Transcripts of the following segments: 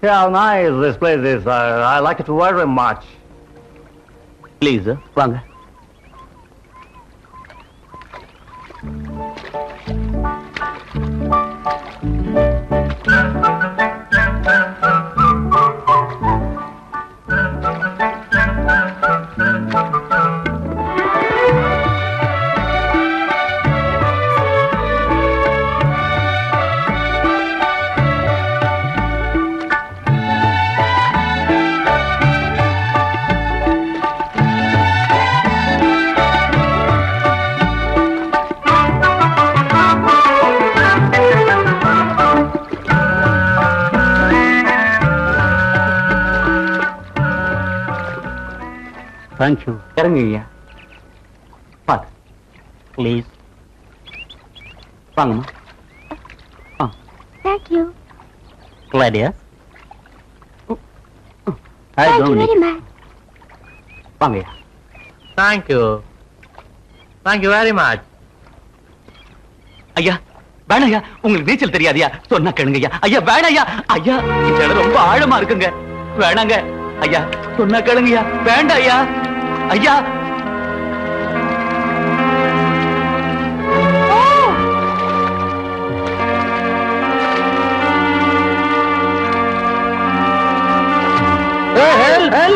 Yeah, nice. This place is. I like it very much. Please வாங்க. Thank you. இறங்குங்க. பாத்து please வாங்கம்மா. Thank you. Claudia Thank you very much. வாங்கய்யா. Thank you. Thank you very much. ஐயா வேணாயா, உங்களுக்கு நீச்சல் தெரியாதியா? சொன்னா கேளுங்கய்யா. ஐயா வேணாயா. ஐயா இந்த இடம் ரொம்ப ஆழமா இருக்குங்க. வேணாங்க ஐயா, சொன்னா கேளுங்கய்யா. வேண்டாம் ஐயா. ஐயா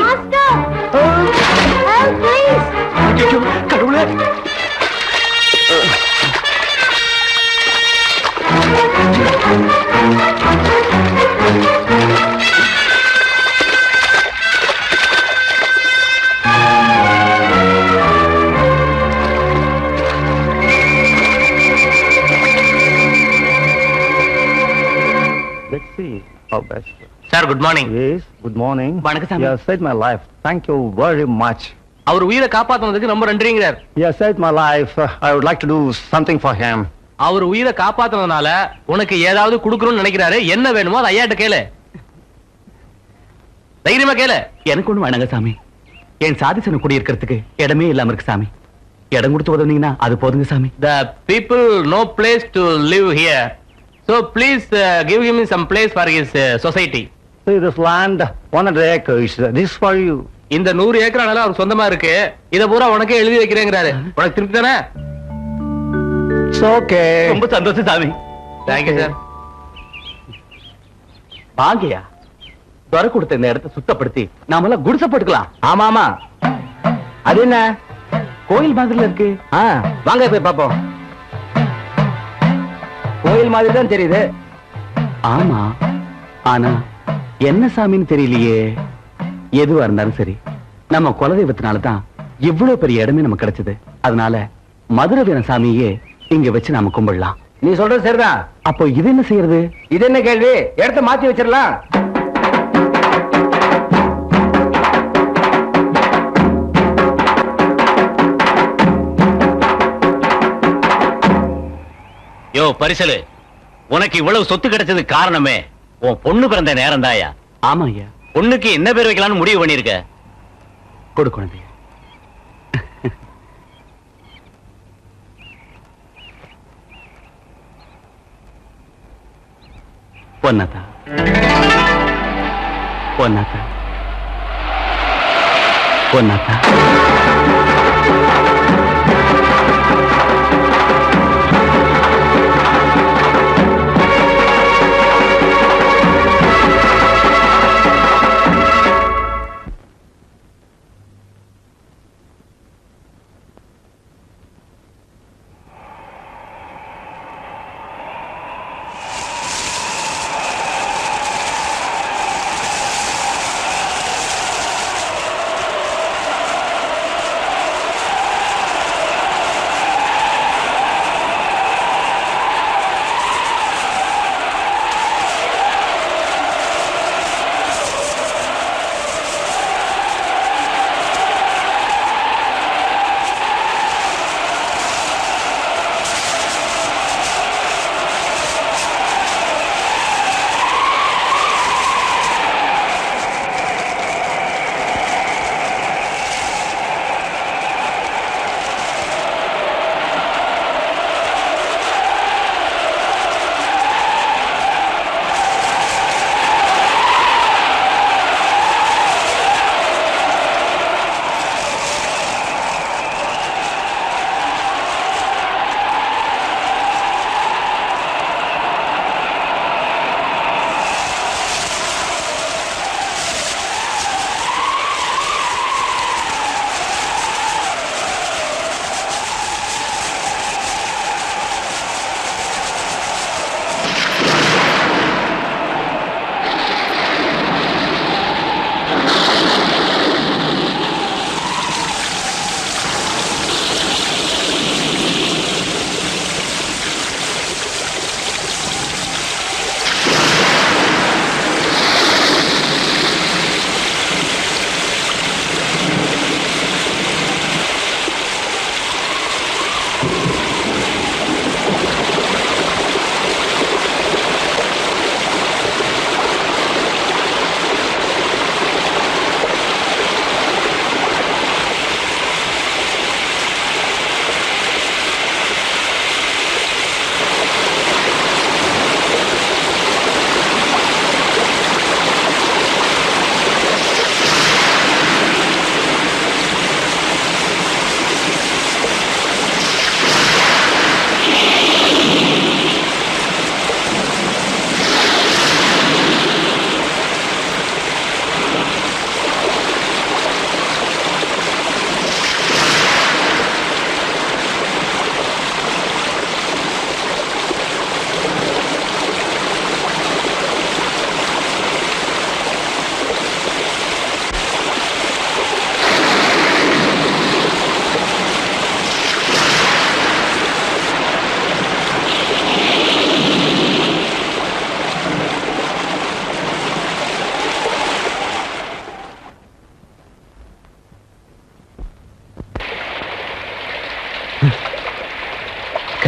Master! Help, please! ஐயோ கடவுளே. Let's see how best. Sir, good morning. Yes. Good morning. வணக்கம் சாமி. You have saved my life. Thank you very much. அவர் உயிரை காப்பாத்துனதுக்கு ரொம்ப நன்றிங்கிறார். You have saved my life. I would like to do something for him. அவர் உயிரை காப்பாத்துனதுனால உனக்கு ஏதாவது கொடுக்கணும்னு நினைக்கிறாரு. என்ன வேணுமோ அதை ஐயாட்ட கேளு. தைரியமா கேளு. எனக்கு ஒண்ணு வேணாங்க சாமி. என் சாதிசன குடி இருக்கிறதுக்கு இடமே இல்லாம இருக்கு சாமி. இடம் கொடுத்து உதவுனீங்கன்னா அது போதுங்க சாமி. The people no place to live here. So please give him some place for his society. See this land, 100 acres. This is for you. இந்த 100 ஏக்கர் நிலம் அவருக்கு சொந்தமா இருக்கு. இத பூரா உனக்கே எழுதி வைக்கிறேங்கிறாரு. உனக்கு திருப்தி தானே? It's okay. ரொம்ப சந்தோஷம் சாமி. Thank you, sir. வாங்கய்யா, துறை கொடுத்த இந்த இடத்தை சுத்தப்படுத்தி நாமெல்லாம் குடிசை போட்டுக்கலாம். ஆமா ஆமா. அது என்ன? கோயில் மாதிரில இருக்கு. வாங்க போய் பாப்போம். கோயில் மாதிரி தான் தெரியுது. ஆமா, ஆனா என்ன சாமின்னு தெரியலையே. எதுவா இருந்தாலும் சரி, நம்ம குலதெய்வத்தினால தான் இவ்வளவு பெரிய இடமே நமக்கு கிடைச்சது. அதனால மதுரை வீரன் சாமியே இங்க வச்சு நாம கும்பிடலாம். நீ சொல்றது சரிதான். அப்போ இது என்ன செய்யறது? இது என்ன கேள்வி? இடத்த மாத்தி வச்சிடலாம். யோ பரிசலு, உனக்கு இவ்வளவு சொத்து கிடைச்சது காரணமே உன் பொண்ணு பிறந்த நேரம் தாயா. ஆமா ஐயா. பொண்ணுக்கு என்ன பேர் வைக்கலாம்னு முடிவு பண்ணிருக்க? கொடுக்கணும். பொன்னதா பொன்னதா பொன்னதா.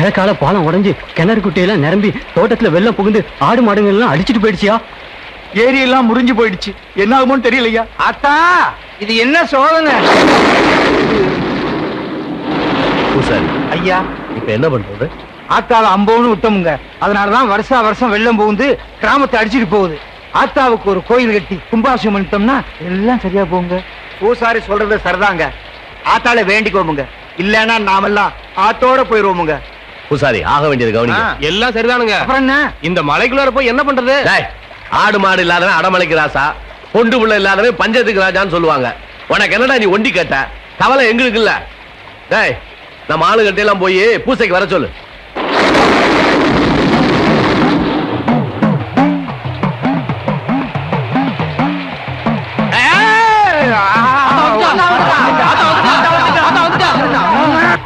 மழைக்கால பாலம் உடைஞ்சு கிணறு குட்டையெல்லாம் நிரம்பி தோட்டத்துல வெள்ளம் புகுந்து ஆடு மாடுகள் எல்லாம் அடிச்சிட்டு போயிடுச்சியா. ஏரி எல்லாம் முறிஞ்சு போயிடுச்சு. என்ன ஆகுமோன்னு தெரியலையா. அத்தா இது என்ன சோதனை? பூசாரி ஐயா, இப்ப என்ன பண்றது? ஆத்தால அம்போன்னு உத்தமுங்க. அதனாலதான் வருஷா வருஷம் வெள்ளம் புகுந்து கிராமத்தை அடிச்சிட்டு போகுது. ஆத்தாவுக்கு ஒரு கோயில் கட்டி கும்பாபிஷேகம் பண்ணிட்டோம்னா எல்லாம் சரியா போகுங்க. பூசாரி சொல்றது சரிதாங்க. ஆத்தால வேண்டிக்கோமுங்க, இல்லன்னா நாமெல்லாம் ஆத்தோட போயிருவோமுங்க. பூசாரி ஆக வேண்டியது கவனிங்க. எல்லாம் சரிதானுங்க. அப்புறம் என்ன? இந்த மலைக்குள்ளார போய் என்ன பண்றது? ஆடு மாடு இல்லாதவன் அடமலைக்கு ராசா, பொண்டு புள்ள இல்லாதவன் பஞ்சத்துக்கு ராஜான்னு சொல்லுவாங்க. உனக்கு என்னடா நீ ஒண்டி கேட்ட? கவலை எங்களுக்கு இல்ல. டேய், நம்ம ஆளு கட்டையெல்லாம் போய் பூசைக்கு வர சொல்லு.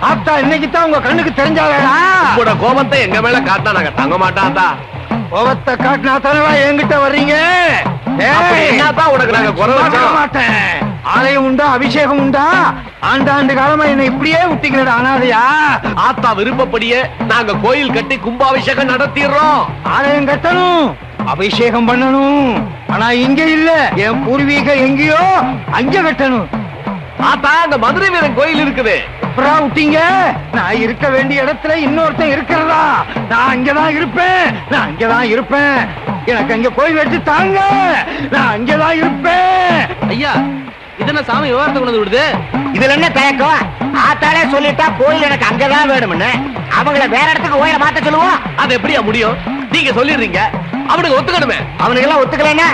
ஆத்தா இன்னைக்கு தான் உங்க கண்ணுக்கு தெரிஞ்சாவேடா. உங்களோட கோபத்தை எங்க மேல காட்டினா நாங்க தங்க மாட்டாத்தா. கோபத்தை காட்டினா தானே என்கிட்ட வர்றீங்க. என்னதான் உனக்கு நாங்க குறை வச்சோம்? மாட்டேன். ஆலயம் உண்டா, அபிஷேகம் உண்டா? ஆண்டாண்டு காலமா என்ன இப்படியே விட்டீங்களா அனாதையா? ஆத்தா விருப்பப்படியே நாங்க கோயில் கட்டி கும்பாபிஷேகம் நடத்திடுறோம். ஆலயம் கட்டணும், அபிஷேகம் பண்ணணும். ஆனா இங்க இல்ல, என் பூர்வீக எங்கேயோ அங்க கட்டணும். ஆத்தா அங்க மதுரை வீரன் கோயில் இருக்குது. அப்புறம் விட்டீங்க. நான் இருக்க வேண்டிய இடத்துல இன்னொருத்தன் இருக்கிறதா? நான் அங்கதான் இருப்பேன், நான் அங்கதான் இருப்பேன். எனக்கு அங்க கோயில் வச்சு தாங்க, நான் அங்கதான் இருப்பேன். ஐயா, இதென்ன சாமி விவரத்தை கொண்டு விடுது? இதுல என்ன தயக்கம்? ஆத்தாலே சொல்லிட்டா கோயில் எனக்கு அங்கதான் வேணும்னு. அவங்கள வேற இடத்துக்கு கோயில மாத்த சொல்லுவோம். அது எப்படியா முடியும்? நீங்க சொல்லிடுறீங்க, அவனுக்கு ஒத்துக்கணுமே. அவனுக்கு எல்லாம் ஒத்துக்கலைன்னா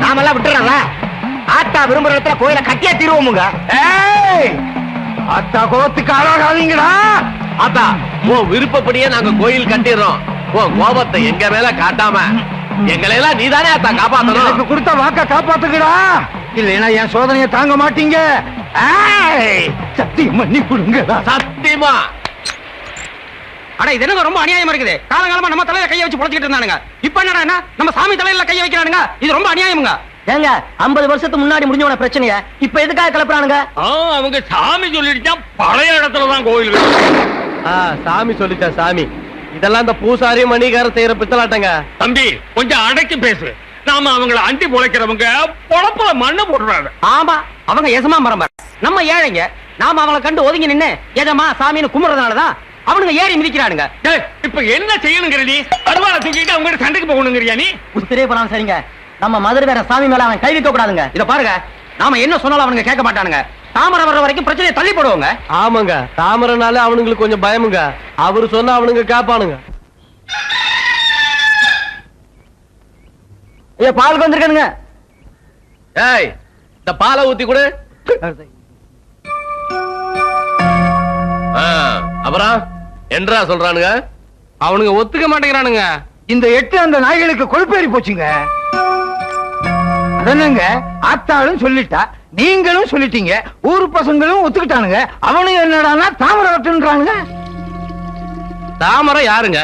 நாமெல்லாம் விட்டுறோம்ல. ஆத்தா விரும்புற இடத்துல கோயில கட்டியா தீருவோமுங்க. ஏய், அத்தா கோத்துக்கு ஆளாகாதீங்கடா. ஆத்தா உன் விருப்பப்படியே நாங்க கோயில் கட்டிடுறோம். உன் கோபத்தை எங்க மேல காட்டாம எங்களை எல்லாம் நீதானே ஆத்தா காப்பாத்தணும். எனக்கு கொடுத்த வாக்க காப்பாத்துக்கடா, இல்லைன்னா என் சோதனையை தாங்க மாட்டீங்க. ஏய், சத்தியம் பண்ணி கொடுங்கடா. சத்தியமா. அட இது என்ன ரொம்ப அநியாயமா இருக்குது. காலங்காலமா நம்ம தலையில கைய வச்சு புடிச்சிட்டு இருந்தானுங்க. இப்ப என்னடா நம்ம சாமி தலையில கைய வைக்கிறானுங்க. இது ரொம்ப அநியாயமுங்க. ஏங்க 50 வருஷத்துக்கு முன்னாடி முடிஞ்சவன பிரச்சனைய இப்ப எதுக்காக கிளப்புறானுங்க? அவங்க சாமி சொல்லிட்டா பழைய இடத்துலதான் கோயில். சாமி சொல்லிச்சா சாமி? இதெல்லாம் இந்த பூசாரி மணிகார செய்யற பித்தலாட்டங்க. தம்பி கொஞ்சம் அடக்கி பேசு. நாம அவங்கள அண்டி பொழைக்கிறவங்க பொழப்புல மண்ணு போடுறாங்க. ஆமா, அவங்க எசமா மரம்பர். நம்ம ஏழைங்க. நாம அவங்கள கண்டு ஒதுங்கி நின்னு எஜமா சாமின்னு கும்பிடுறதுனாலதான் அவனுங்க ஏறி மிதிக்கிறானுங்க. இப்ப என்ன செய்யணுங்கிற நீ? அருவாளை தூக்கிட்டு அவங்க சண்டைக்கு போகணுங்கிறியா நீ? உத்திரே போனாலும் சரிங்க, நம்ம மதுரை வேற சாமி மேல அவன் கை வைக்க கூடாதுங்க. இத பாருங்க, நாம என்ன சொன்னாலும் அவனுங்க கேட்க மாட்டானுங்க. தாமரை வர்ற வரைக்கும் பிரச்சனையை தள்ளி போடுவாங்க. ஆமாங்க, தாமரனால அவனுங்களுக்கு கொஞ்சம் பயமுங்க. அவரு சொன்னா அவனுங்க கேட்பானுங்க. ஐயா பாலுக்கு வந்திருக்கானுங்க. ஏய், இந்த பாலை ஊத்தி கொடு. அப்புறம் என்றா சொல்றானுங்க? அவனுங்க ஒத்துக்க மாட்டேங்கிறானுங்க. இந்த 8 அந்த நாய்களுக்கு கொழுப்பேறி போச்சுங்க. அதனங்க ஆத்தாளும் சொல்லிட்டா, நீங்களும் சொல்லிட்டீங்க, ஊரு பசங்களும் ஒத்துக்கிட்டானுங்க. அவனுங்க என்னடானா தாமரை வட்டுன்றானுங்க. தாமரை யாருங்க?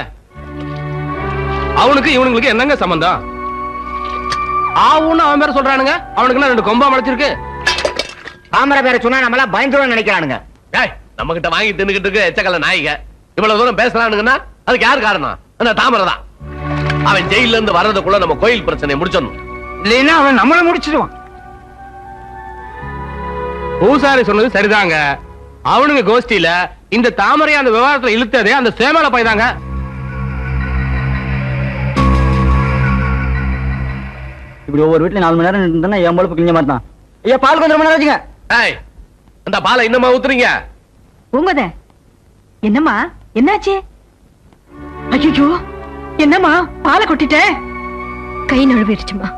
அவனுக்கு இவனுங்களுக்கு என்னங்க சம்பந்தம்? ஆவுன்னு அவன் பேர சொல்றானுங்க. அவனுக்கு என்ன 2 கொம்பா முளைச்சிருக்கு? தாமரை பேரை சொன்னா நம்மள பயந்துருவோம் நினைக்கிறானுங்க. ஏய், நம்ம கிட்ட வாங்கி தின்னுகிட்டு இருக்கு எச்சக்கல்ல நாய்க. இவ்வளவு தூரம் பேசுறானுங்கன்னா அதுக்கு யார் காரணம்? அந்த தாமரை தான். அவன் ஜெயில இருந்து வர்றதுக்குள்ள நம்ம கோயில் பிரச்சனையை முடிச்சிடணும். இல்லைன்னா அவன் நம்மள முடிச்சிடுவான். பூசாரி சொன்னது சரிதாங்க. அவனுங்க கோஷ்டியில இந்த தாமரையை அந்த விவகாரத்துல இழுத்ததே அந்த சேமல பைதாங்க. இப்படி ஒவ்வொரு வீட்டுல 4 மணி நேரம் இருந்தா என் பொழுப்பு கிழிஞ்ச மாதிரி தான். ஐயா பாலுக்கு 1 மணி நேரம் வச்சுங்க. ஏய், அந்த பாலை இன்னமா ஊத்துறீங்க? பூங்கத, என்னம்மா என்னாச்சு? ஐயோ, என்னம்மா பாலை கொட்டிட்ட? கை நழுவிடுச்சுமா.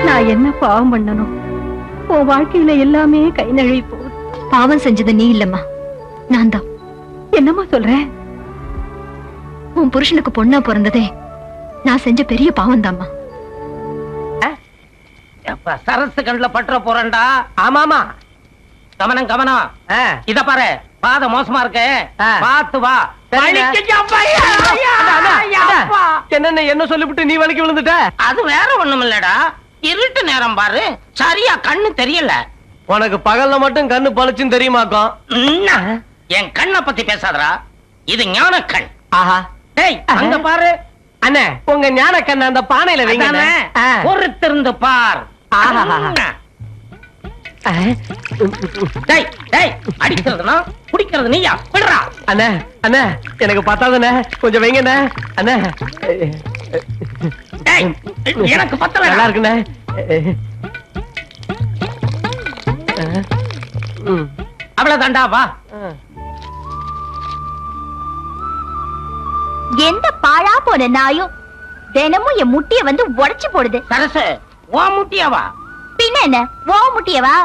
நான் என்ன பாவம் பண்ணணும்? உன் வாழ்க்கையில எல்லாமே கை நழுவி போகுது. பாவம் செஞ்சது நீ இல்லம்மா, நான் தான். என்னம்மா சொல்ற? உன் புருஷனுக்கு பொண்ணா பிறந்ததே நான் செஞ்ச பெரிய பாவம் தாம்மா. சரசு கண்ணுல பற்ற போறேன்டா. ஆமாமா, கவனம் கவனம். இத பாரு, பாத மோசமா இருக்கு, பாத்து வா. என்ன என்ன சொல்லிவிட்டு நீ வலிக்கு விழுந்துட்ட? அது வேற ஒண்ணும் இல்லடா. இருட்டு நேரம் பாரு, சரியா கண்ணு தெரியல. உனக்கு பகல்ல மட்டும் கண்ணு பளிச்சுன்னு தெரியுமாக்கும். என்ன? என் கண்ணை பத்தி பேசாதடா, இது ஞான கண். ஆஹா, டேய் அங்க பாரு. அண்ணே உங்க ஞான கண்ண அந்த பானையில வைங்க. அதானே? பொறுத்திருந்து பார். டேய் டேய், அடிக்கிறதுனா குடிக்கிறது நீயா? விடுறா. அண்ணே அண்ணே எனக்கு பத்தாதண்ணே, கொஞ்சம் வைங்கண்ணே. அண்ணே டேய், எனக்கு பத்தல. நல்லா இருக்குண்ணே. அவ்வளவுதான்டா, வா. எந்த பாழா போன நாயும் தினமும் என் முட்டிய வந்து உடைச்சு போடுது. சரசு, ஓ முட்டியாவா? பின்ன என்ன, ஓ முட்டியவா?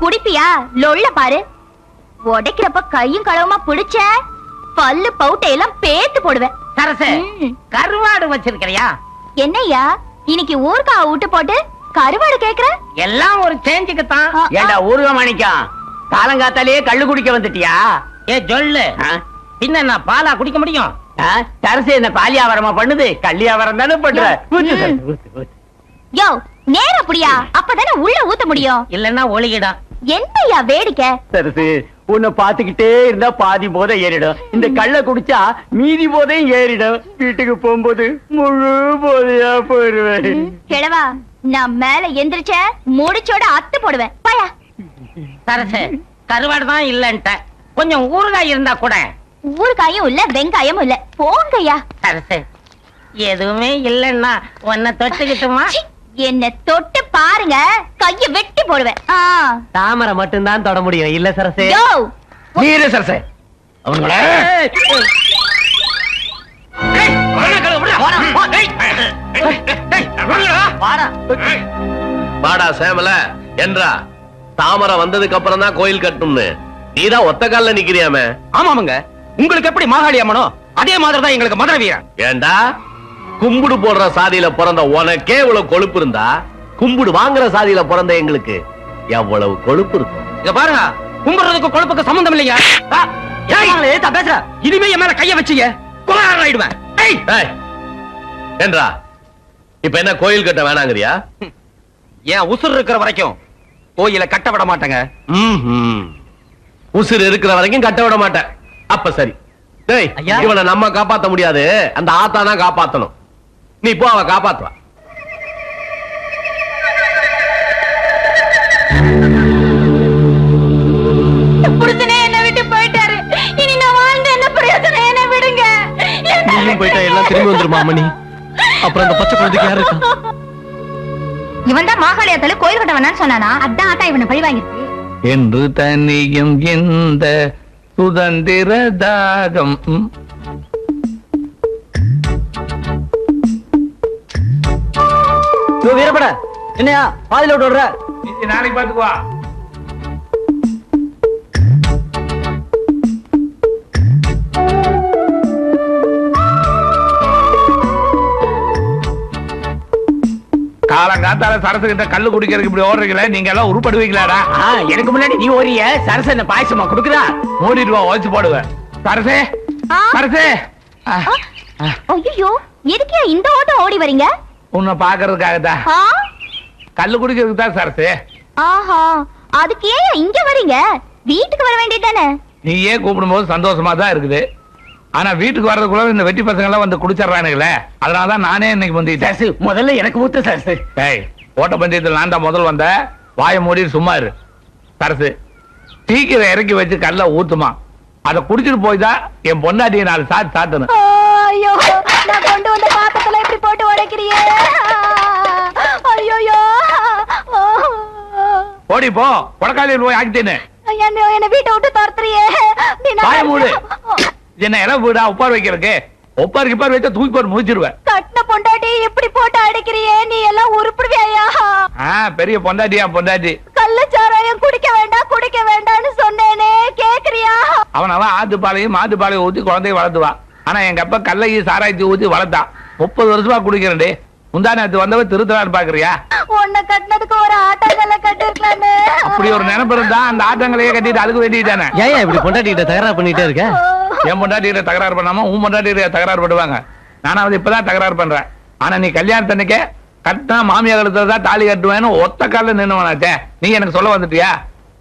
குடிப்பியா? லொள்ள பாரு. உடைக்கிறப்ப கையும் களவுமா பிடிச்ச பல்லு பவுட்டையெல்லாம் பேத்து போடுவேன். சரசு, கருவாடு வச்சிருக்கிறியா? என்னய்யா இன்னைக்கு ஊர்கா விட்டு போட்டு கருவாடு கேக்குற? எல்லாம் ஒரு சேஞ்சுக்குத்தான். ஏண்டா ஊர்வ மாணிக்கம், காலங்காத்தாலேயே கள்ளு குடிக்க வந்துட்டியா? ஏ சொல்லு, பின்ன நான் பாலா குடிக்க முடியும்? சரசு என்ன பாலியாவரமா பண்ணுது? கள்ளியாவரம் தானே பண்ற. யோ நேர புடியா, அப்பதானே உள்ள ஊத்த முடியும். இல்லன்னா ஒளிகிடும். என்னய்யா வேடிக்கை? சரசு, உன்னை பாத்துக்கிட்டே இருந்தா பாதி போதை ஏறிடும். இந்த கள்ள குடிச்சா மீதி போதையும் ஏறிடும். வீட்டுக்கு போகும்போது முழு போதையா போயிருவேன். கிழவா, நான் மேல எந்திரிச்ச முடிச்சோட அத்து போடுவேன். பாயா. சரசு, கருவாடு தான் இல்லன்ட்ட, கொஞ்சம் ஊறுகாய் இருந்தா கூட. ஊறுகாயும் இல்ல, வெங்காயமும் இல்ல. போங்கய்யா. சரசு, எதுவுமே இல்லன்னா உன்னை தொட்டுக்கிட்டுமா? என்ன தொட்டு பாருங்க, கைய வெட்டி போடுவேன். தாமரை மட்டும் தான் தொட முடியும், இல்ல சரசே? யோ நீரு சரசு, அவங்கள வாடா சேமல என்றா. தாமரை வந்ததுக்கு அப்புறம் தான் கோயில் கட்டணும்னு நீதான் ஒத்த கால்ல நிக்கிறியாமே. ஆமாமுங்க, உங்களுக்கு எப்படி மாகாளி அம்மனோ அதே மாதிரிதான் எங்களுக்கு மதுரை வீரன். ஏண்டா, கும்பிடு போடுற சாதியில பிறந்த உனக்கே இவ்வளவு கொழுப்பு இருந்தா, கும்பிடு வாங்குற சாதியில பிறந்த எங்களுக்கு எவ்வளவு கொழுப்பு இருக்கும். இத பாருங்க, கும்பிடுறதுக்கு கொழுப்புக்கு சம்பந்தம் இல்லையா? பேசுற, இனிமே என் மேல கைய வச்சீங்க கொலையாளன் ஆயிடுவேன். என்றா, இப்ப என்ன கோயில் கட்ட வேணாங்கறியா? ஏன் உசுர் இருக்கிற வரைக்கும் கோயில கட்ட விட மாட்டேங்க. உசுர் இருக்கிற வரைக்கும் கட்ட விட மாட்டேன். அப்ப சரி. டேய், இவனை நம்ம காப்பாத்த முடியாது, அந்த ஆத்தா தான் காப்பாத்தணும். நீ போ, அவ காப்பாத்துவா. புருஷனே என்ன விட்டு போயிட்டாரு. இனி நான் வாழ்ந்து என்ன பிரயோஜனம்? என்ன விடுங்க. போயிட்டா எல்லாம் திரும்பி வந்துருமா மணி? அப்புறம் அந்த பச்சை குழந்தைக்கு யாரு இருக்கா? இவன் தான் மாகாளியத்துல கோயில் கட்ட வேணான்னு சொன்னானா? அதான் ஆட்டா இவனை பழி வாங்கிருக்கு. என்று தனியும் இந்த சுதந்திர தாகம். வீரப்பட என்னையா பாதில விட்டு நாளைக்கு பாத்துக்குவா. காலங்காத்தால சரசு கிட்ட கல்லு குடிக்கிறதுக்கு இப்படி ஓடுறீங்களே, நீங்க எல்லாம் உருப்படுவீங்களாடா? எனக்கு முன்னாடி நீ ஓரிய சரசு என்ன பாயசமா குடுக்குறா? மூடிட்டு வா, ஓச்சு போடுவேன். சரசே சரசே, ஐயோ எதுக்கே இந்த ஓட்டம் ஓடி வரீங்க? உன்னை பாக்குறதுக்காகத்தான். கல்லு குடிக்கிறதுக்கு தான் சரசு. ஆஹா, அதுக்கு ஏன் இங்க வரீங்க? வீட்டுக்கு வர வேண்டியதானே? நீயே கூப்பிடும் போது சந்தோஷமா தான் இருக்குது. ஆனா வீட்டுக்கு வர்றதுக்குள்ள இந்த வெட்டி பசங்க எல்லாம் வந்து குடிச்சிடறானுங்களே, அதனாலதான் நானே இன்னைக்கு வந்துட்டேன். முதல்ல எனக்கு ஊத்து சரசு. ஓட்ட பந்தயத்தில் நான் தான் முதல் வந்த. வாய மூடி சும்மா இரு. சரசு, சீக்கிரம் இறக்கி வச்சு கல்ல ஊத்துமா. அதை குடிச்சிட்டு போய் தான் என் பொண்டாட்டியை 4 சாத்து சாத்தணும். ஐயோ, நான் கொண்டு வந்த பாத்திரத்துல இப்படி போட்டு உடைக்கிறியே. ஐயோ, ஓடி போ, கொடக்காலியில் போய் ஆக்கிட்டேன்னு. என்ன வீட்டை விட்டு துரத்துறியே. வாய மூடு. என்ன இடம் வீடா உப்பார் வைக்கிறதுக்கு? ஒப்பாருக்கு இப்பார் வச்சா தூக்கி போட்டு முடிச்சிருவேன். கட்டின பொண்டாட்டி இப்படி போட்டு அடிக்கிறியே, நீ எல்லாம் உருப்பிடுவியா? பெரிய பொண்டாட்டியா பொண்டாட்டி. கள்ளச்சாராயம் குடிக்க வேண்டாம்னு சொன்னேனே, கேக்குறியா? அவன் ஆத்துப்பாலையும் மாத்துப்பாலையும் ஊத்தி குழந்தைய வளர்த்துவான். ஆனா எங்க அப்பா கல்லையும் சாராயத்தை ஊத்தி வளர்த்தான். 30 வருஷமா குடிக்கிறேன். முந்தானத்து வந்தவ திருத்தலான்னு பாக்குறியா? உன்னை கட்டினதுக்கு ஒரு ஆட்டாங்கல்ல கட்டிருக்கலாமே. அப்படி ஒரு நினைப்பு இருந்தா அந்த ஆட்டங்களையே கட்டிட்டு அதுக்கு வேண்டியதானே. ஏன் இப்படி பொண்டாட்டிகிட்ட தகராறு பண்ணிட்டே இருக்க? என் பொண்டாட்டிகிட்ட தகராறு பண்ணாம உன் பொண்டாட்டிகிட்ட தகராறு பண்ணுவாங்க. நானாவது இப்பதான் தகராறு பண்றேன். ஆனா நீ கல்யாணத்தன்னைக்கே கட்டினா மாமியா கழுத்துல தான் தாலி கட்டுவேன்னு ஒத்த கால நின்னுவனாச்சே. நீ எனக்கு சொல்ல வந்துட்டியா?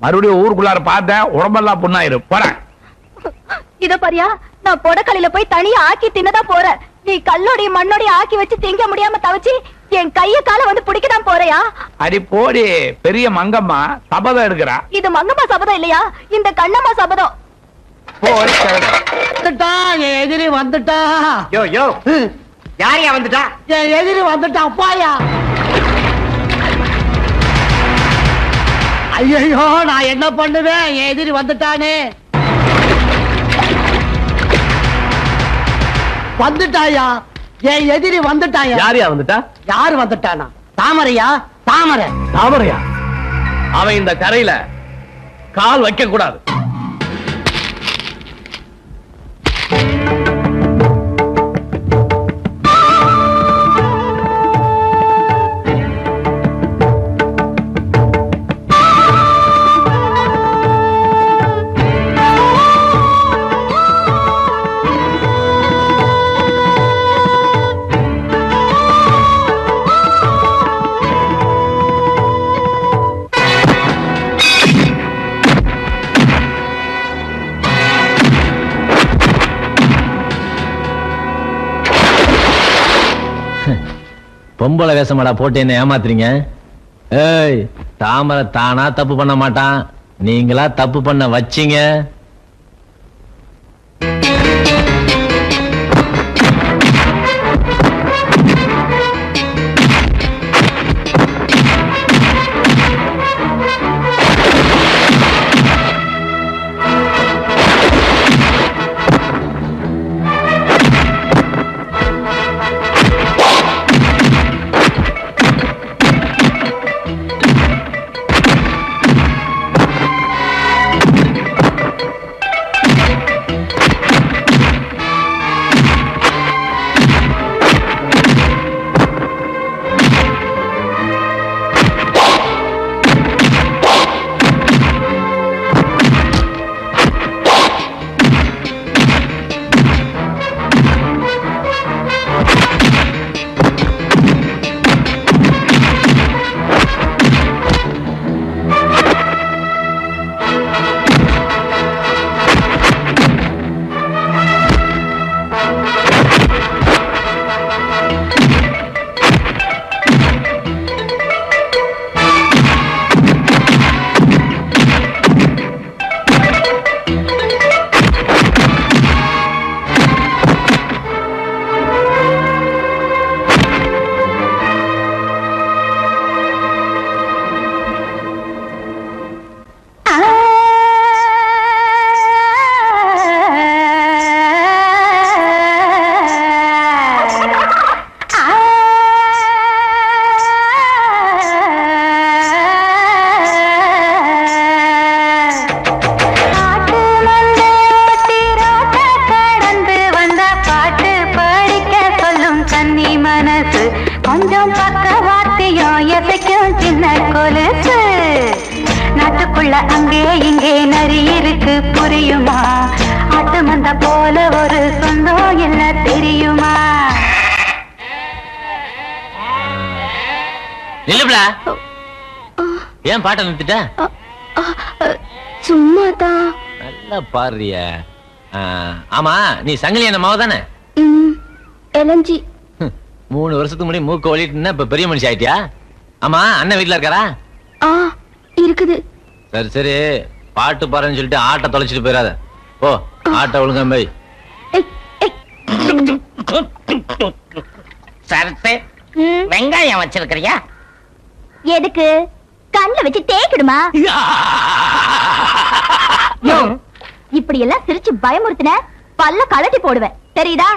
மறுபடியும் ஊருக்குள்ளார பார்த்தேன் உடம்பெல்லாம் புண்ணாயிரும். போறேன். இத பாரியா, நான் பொடக்கலையில போய் தனியா ஆக்கி தின்னதான் போறேன். நீ கல்லோடைய மண்ணோடைய ஆக்கி வச்சு திங்க முடியாம தவச்சு என் கைய கால வந்து பிடிக்கதான் போறியா? அடி போடி, பெரிய மங்கம்மா சபதம் எடுக்கிறா. இது மங்கம்மா சபதம் இல்லையா, இந்த கண்ணம்மா சபதம். வந்துட்டான் என் எதிரி வந்துட்டான். யோ யோ, யாரையா வந்துட்டா? என் எதிரி வந்துட்டான் பாயா. ஐயோ நான் என்ன பண்ணுவேன், என் எதிரி வந்துட்டானே. வந்துட்டாயா, என் எதிரி வந்துட்டாயா. யாரையா வந்துட்டா? யாரு வந்துட்டானா? தாமரையா? தாமரை. தாமரையா? அவன் இந்த கரையில கால் வைக்க கூடாது. பொம்பளை வேஷமாடா போட்டு என்ன ஏமாத்துறீங்க? ஏய், தாமரை தானா தப்பு பண்ண மாட்டான், நீங்களா தப்பு பண்ண வச்சீங்க. அங்கே இங்கே நரி இருக்கு புரியுமா? ஆட்டு மந்த போல ஒரு சொந்தம் என்ன தெரியுமா? நில்லுப்ளா, ஏன் பாட்டை நிறுத்திட்ட? சும்மாதான். நல்லா பாடுறிய. ஆமா, நீ சங்கிலி என்ன மாவ தானே? எலஞ்சி 3 வருஷத்துக்கு முன்னாடி மூக்க ஒளிட்டு இப்ப பெரிய மனுஷி ஆயிட்டியா? ஆமா, அண்ணன் வீட்டுல இருக்காரா? இருக்குது. சரி சரி, பாட்டு பாருன்னு சொல்லிட்டு ஆட்டை தொலைச்சிட்டு போயிடாத. ஓ, ஆட்டை ஒழுங்கா போய். சரத்து, வெங்காயம் வச்சிருக்கிறியா? எதுக்கு? கண்ணுல வச்சு தேய்க்கிடுமா? இப்படி எல்லாம் சிரிச்சு பயமுறுத்தின பல்ல கலட்டி போடுவேன், தெரியுதா?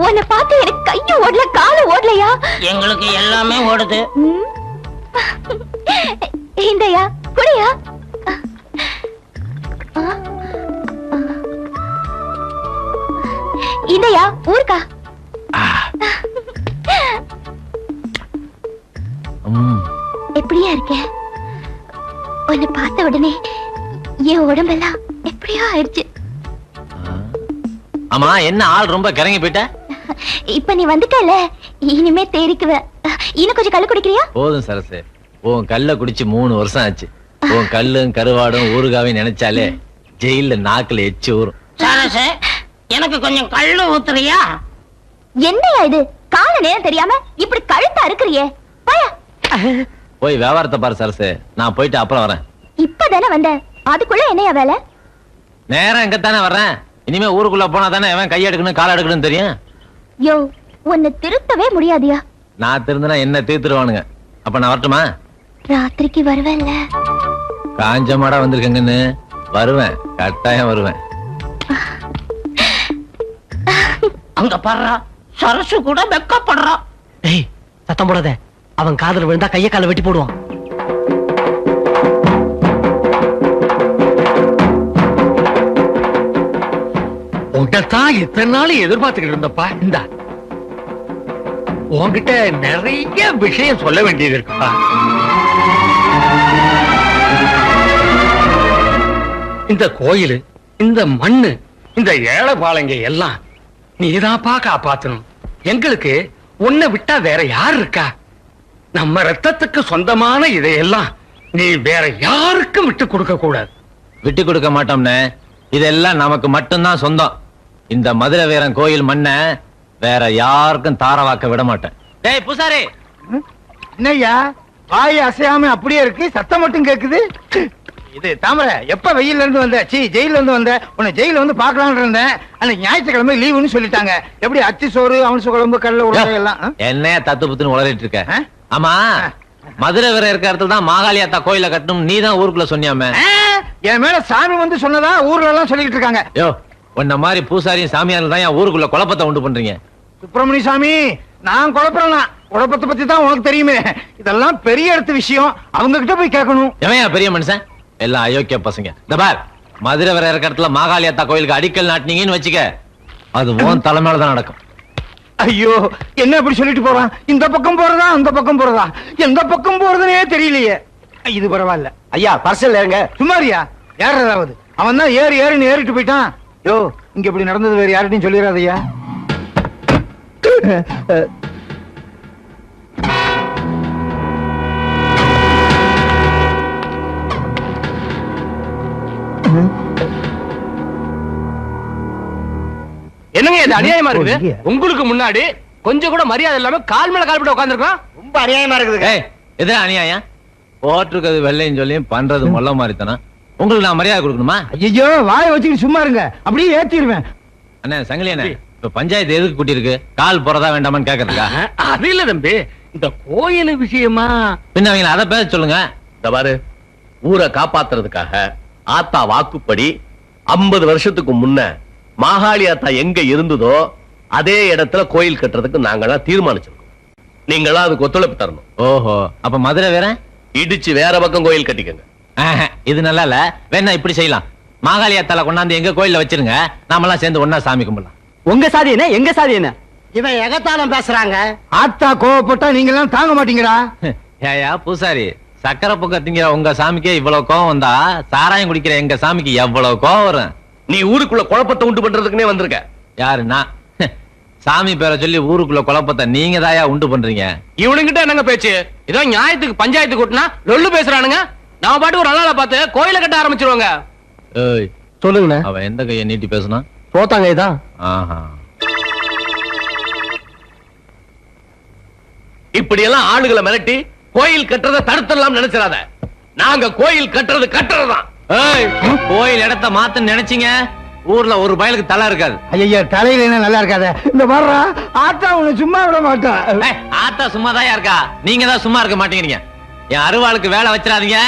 உன்னை பார்த்து எனக்கு கையும் ஓடல காலும் ஓடலையா? எங்களுக்கு எல்லாமே ஓடுது. இந்தயா குடியா. இதையா ஊருக்கா? எப்படியா இருக்க? உன்னை பார்த்த உடனே என் உடம்பெல்லாம் எப்படியோ ஆயிடுச்சு. ஆமா, என்ன ஆள் ரொம்ப கிறங்கி போயிட்ட? இப்ப நீ வந்துட்டல, இனிமே தேறிக்குவ. இன்னும் கொஞ்சம் கல்லு குடிக்கிறியா? போதும் சரசு, உன் கல்ல குடிச்சு 3 வருஷம் ஆச்சு. உன் கல்லும் கருவாடும் ஊறுகாவையும் நினைச்சாலே ஜெயில நாக்குல எச்சு ஊறும். சரசு, எனக்கு கொஞ்சம் கள்ளு ஊத்துறியா? என்னையா இது, கால நேரம் தெரியாம இப்படி கழுத்தா இருக்கிறியே? போயா. போய் வியாபாரத்தை பாரு சரசு, நான் போயிட்டு அப்புறம் வரேன். இப்பதானே வந்த, அதுக்குள்ள என்னையா வேலை? நேரம் எங்கத்தானே வர்றேன். இனிமே ஊருக்குள்ள போனா தானே எவன் கை எடுக்கணும் கால் எடுக்கணும் தெரியும். யோ, உன்னை திருத்தவே முடியாதியா? நான் திருந்தினா என்ன தீர்த்துருவானுங்க. அப்ப நான் வரட்டுமா? ராத்திரிக்கு வருவேன்ல. காஞ்ச மாடா வந்திருக்கேங்கன்னு வருவேன், கட்டாயம் வருவேன். அங்க பாடுறா, சரசு கூட வெக்கப்படுறா. டேய், சத்தம் போடாத. அவன் காதல் விழுந்தா கைய கால வெட்டி போடுவான். உன்னைத்தான் இத்தனை நாள் எதிர்பார்த்துக்கிட்டு இருந்தப்பா. இந்த உன்கிட்ட நிறைய விஷயம் சொல்ல வேண்டியது இருக்குப்பா. இந்த கோயிலு, இந்த மண்ணு, இந்த ஏழைபாளைங்க எல்லாம் நீதான்ப்பா காப்பாத்தணும். எங்களுக்கு உன்னை விட்டா வேற யார் இருக்கா? நம்ம ரத்தத்துக்கு சொந்தமான இதையெல்லாம் நீ வேற யாருக்கும் விட்டு கொடுக்க கூடாது. விட்டு கொடுக்க மாட்டோம்னே, இதெல்லாம் நமக்கு மட்டும்தான் சொந்தம். இந்த மதுரை வீரன் கோயில் மண்ண வேற யாருக்கும் தாரவாக்க விட மாட்டேன். டேய் பூசாரி, என்னய்யா வாய் அசையாம அப்படியே இருக்கு, சத்தம் மட்டும் கேக்குது. இது தாமரை, எப்ப வெயில்ல இருந்து வந்த? ஜெயில இருந்து வந்த. உன்னை ஜெயில வந்து பாக்கலாம்னு இருந்தேன். அன்னைக்கு ஞாயிற்றுக்கிழமை லீவுன்னு சொல்லிட்டாங்க. எப்படி அத்தி சோறு, அவன்சு குழம்பு, கடல உருளை எல்லாம்? என்னைய தத்து புத்துன்னு உளறிட்டு இருக்க? ஆமா, மதுரை வீரன் இருக்க இடத்துல தான் மாகாளியாத்தா கோயில கட்டணும் நீ தான் ஊருக்குள்ள சொன்னியாமே. என் மேல சாமி வந்து சொன்னதா ஊர்ல எல்லாம் சொல்லிட்டு இருக்காங்க. யோ, உன்ன மாதிரி பூசாரியும் சாமியாரும் தான் என் ஊருக்குள்ள குழப்பத்தை உண்டு பண்றீங்க. சுப்பிரமணிய சாமி, நான் குழப்பறேன்னா குழப்பத்தை பத்தி தான் உனக்கு தெரியுமே. இதெல்லாம் பெரிய இடத்து விஷயம், அவங்க கிட்ட போய் கேட்கணும். எவையா பெரிய மனுஷன்? எல்லாம் அயோக்கிய பசங்க. இந்த பார், மதுரை வீரன் இருக்க இடத்துல மாகாளியாத்தா கோயிலுக்கு அடிக்கல் நாட்டினீங்கன்னு வச்சுக்க, அது உன் தலைமையில தான் நடக்கும். ஐயோ, என்ன இப்படி சொல்லிட்டு போறான்? இந்த பக்கம் போறதா அந்த பக்கம் போறதா, எந்த பக்கம் போறதுனே தெரியலையே. இது பரவாயில்ல. ஐயா, பர்சல் ஏறுங்க. சும்மாரியா, யாராவது அவன் தான் ஏறின்னு ஏறிட்டு போயிட்டான். யோ, இங்க இப்படி நடந்தது வேற யார்கிட்டையும் சொல்லிடாதய்யா. என்னங்க இது அநியாயமா இருக்குது? உங்களுக்கு முன்னாடி கொஞ்சம் கூட மரியாதை இல்லாம கால் மேல கால் போட்டு உட்கார்ந்திருக்கோம். ரொம்ப அநியாயமா இருக்குது. ஏய், இது அநியாயம். போட்டிருக்கிறது வெள்ளையும் சொல்லியும் பண்றது மொல்ல மாதிரி தானே. உங்களுக்கு நான் மரியாதை கொடுக்கணுமா? ஐயோ, வாயை வச்சுக்கிட்டு சும்மா இருங்க, அப்படியே ஏத்திடுவேன். அண்ணே சங்கிலி அண்ணே, இப்ப பஞ்சாயத்து எதுக்கு கூட்டி இருக்கு? கால் போறதா வேண்டாமான்னு கேக்குறதுக்கா? அது இல்ல தம்பி, இந்த கோயில் விஷயமா. பின்ன அவங்கள அதை பேச சொல்லுங்க. இந்த பாரு, ஊரை காப்பாத்துறதுக்காக ஆத்தா வாக்குப்படி 50 வருஷத்துக்கு முன்ன மாகாளி ஆத்தா எங்க இருந்ததோ அதே இடத்துல கோயில் கட்டுறதுக்கு நாங்கெல்லாம் தீர்மானிச்சிருக்கோம். நீங்களாம் அதுக்கு ஒத்துழைப்பு தரணும். ஓஹோ, அப்ப மதுரை வீரன் இடிச்சு வேற பக்கம் கோயில் கட்டிக்கங்க. இது நல்லா இல்ல. வேணா இப்படி செய்யலாம், மாகாளியாத்தால கொண்டாந்து எங்க கோயில்ல வச்சிருங்க, நாமெல்லாம் சேர்ந்து ஒன்னா சாமி கும்பிடலாம். உங்க சாதி என்ன, எங்க சாதி என்ன? இவன் எகத்தாலம் பேசுறாங்க. ஆத்தா கோவப்பட்டா நீங்க எல்லாம் தாங்க மாட்டீங்கடா. ஏயா பூசாரி, சக்கரை பொக்க திங்கிற உங்க சாமிக்கே இவ்வளவு கோவம் வந்தா சாராயம் குடிக்கிற எங்க சாமிக்கு எவ்வளவு கோவம் வரும்? நீ ஊருக்குள்ள குழப்பத்தை உண்டு பண்றதுக்குனே வந்திருக்க. யாருன்னா சாமி பேரை சொல்லி ஊருக்குள்ள குழப்பத்தை நீங்க தாயா உண்டு பண்றீங்க. இவனுங்கிட்ட என்னங்க பேச்சு? ஏதோ நியாயத்துக்கு பஞ்சாயத்து கூட்டினா லொல்லு பேசுறானுங்க. நாம பாட்டு ஒரு நாளால பார்த்து கோயில கட்ட ஆரம்பிச்சிருவாங்க. ஏய் சொல்லுங்க. அவன் எந்த கையை நீட்டி பேசுனா? தோத்தாங்க இதான். ஆஹா, இப்படி எல்லாம் ஆளுகளை மிரட்டி கோயில் கட்டுறதை தடுத்தலாம் நினைச்சிடாத. நாங்க கோயில் கட்டுறது கட்டுறதுதான். ஏய், கோயில் இடத்த மாத்த நினைச்சீங்க, ஊர்ல ஒரு பயலுக்கு தலை இருக்காது. ஐயா, தலையில என்ன நல்லா இருக்காத. இந்த வர்றா ஆத்தா உன்னை சும்மா விட மாட்டா. ஏய், ஆத்தா சும்மாதான் இருக்கா, நீங்க தான் சும்மா இருக்க மாட்டேங்கிறீங்க. என் அருவாளுக்கு வேலை வச்சிடாதீங்க,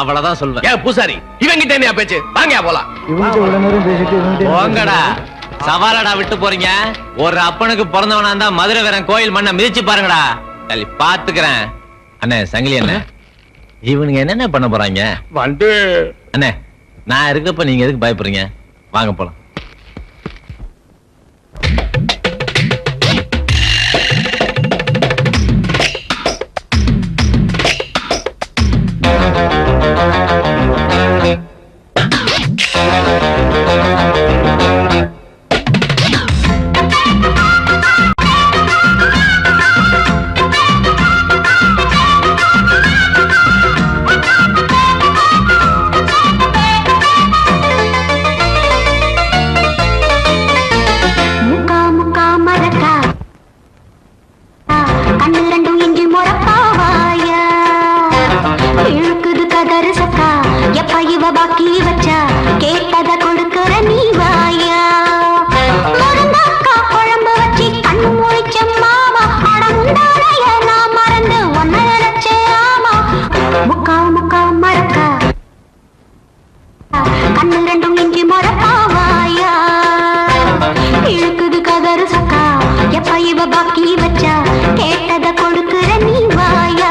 அவ்வளவுதான் சொல்லுவேன். ஏன் பூசாரி, இவங்கிட்ட என்ன பேச்சு? வாங்க போலாம். போங்கடா, சவாலடா விட்டு போறீங்க. ஒரு அப்பனுக்கு பிறந்தவனா இருந்தா மதுரை வீரன் கோயில் மண்ணை மிதிச்சு பாருங்கடா. சரி பாத்துக்கிறேன். அண்ணே சங்கிலி அண்ணே, இவனுங்க என்னென்ன பண்ண போறாங்க? வந்து அண்ணே, நான் இருக்கப்ப நீங்க எதுக்கு பயப்படுறீங்க? வாங்க போலாம். எப்ப இவ பாக்கி வச்சா கேட்டத கொடுக்கிற நீ வாயா முருங்கக்கா குழம்பு வச்சு கண்ணு முழிச்ச மாமா அடமுண்டாளைய நான் மறந்து ஒன்ன நினைச்சே ஆமா முக்கா முக்கா மறக்கா கண்ணு ரெண்டும் இஞ்சி மறப்பா வாயா இழுக்குது கதறு சக்கா எப்ப இவ பாக்கி வச்சா கேட்டத கொடுக்கிற நீ வாயா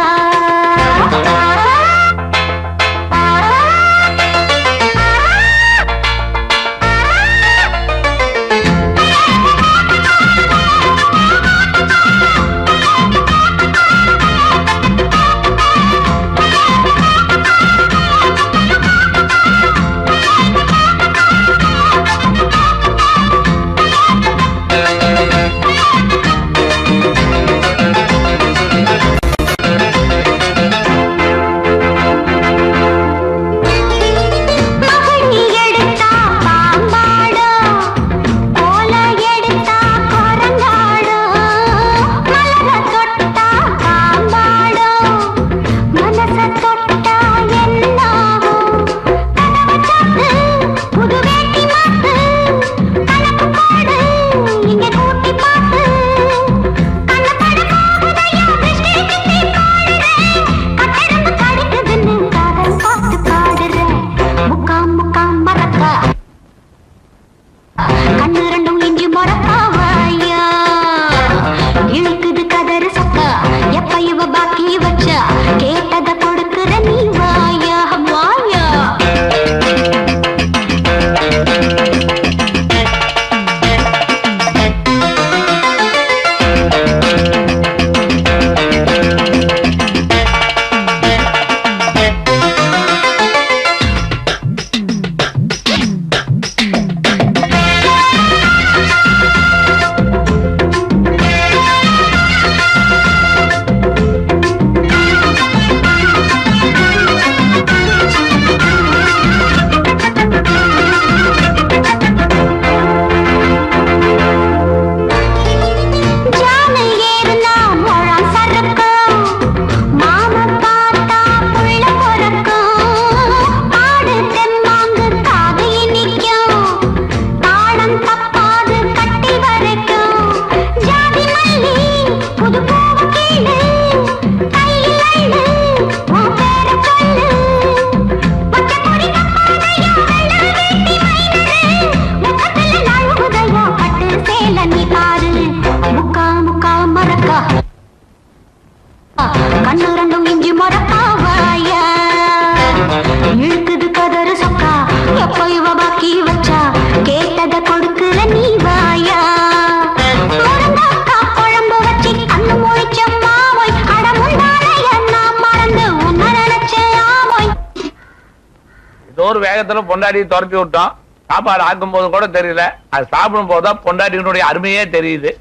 வேகத்துல பொண்டாடி துரத்தி விட்டோம். சாப்பாடு ஆக்கும் போது கூட தெரியல, அது சாப்பிடும் போதுதான் பொண்டாட்டியினுடைய அருமையே தெரியுது.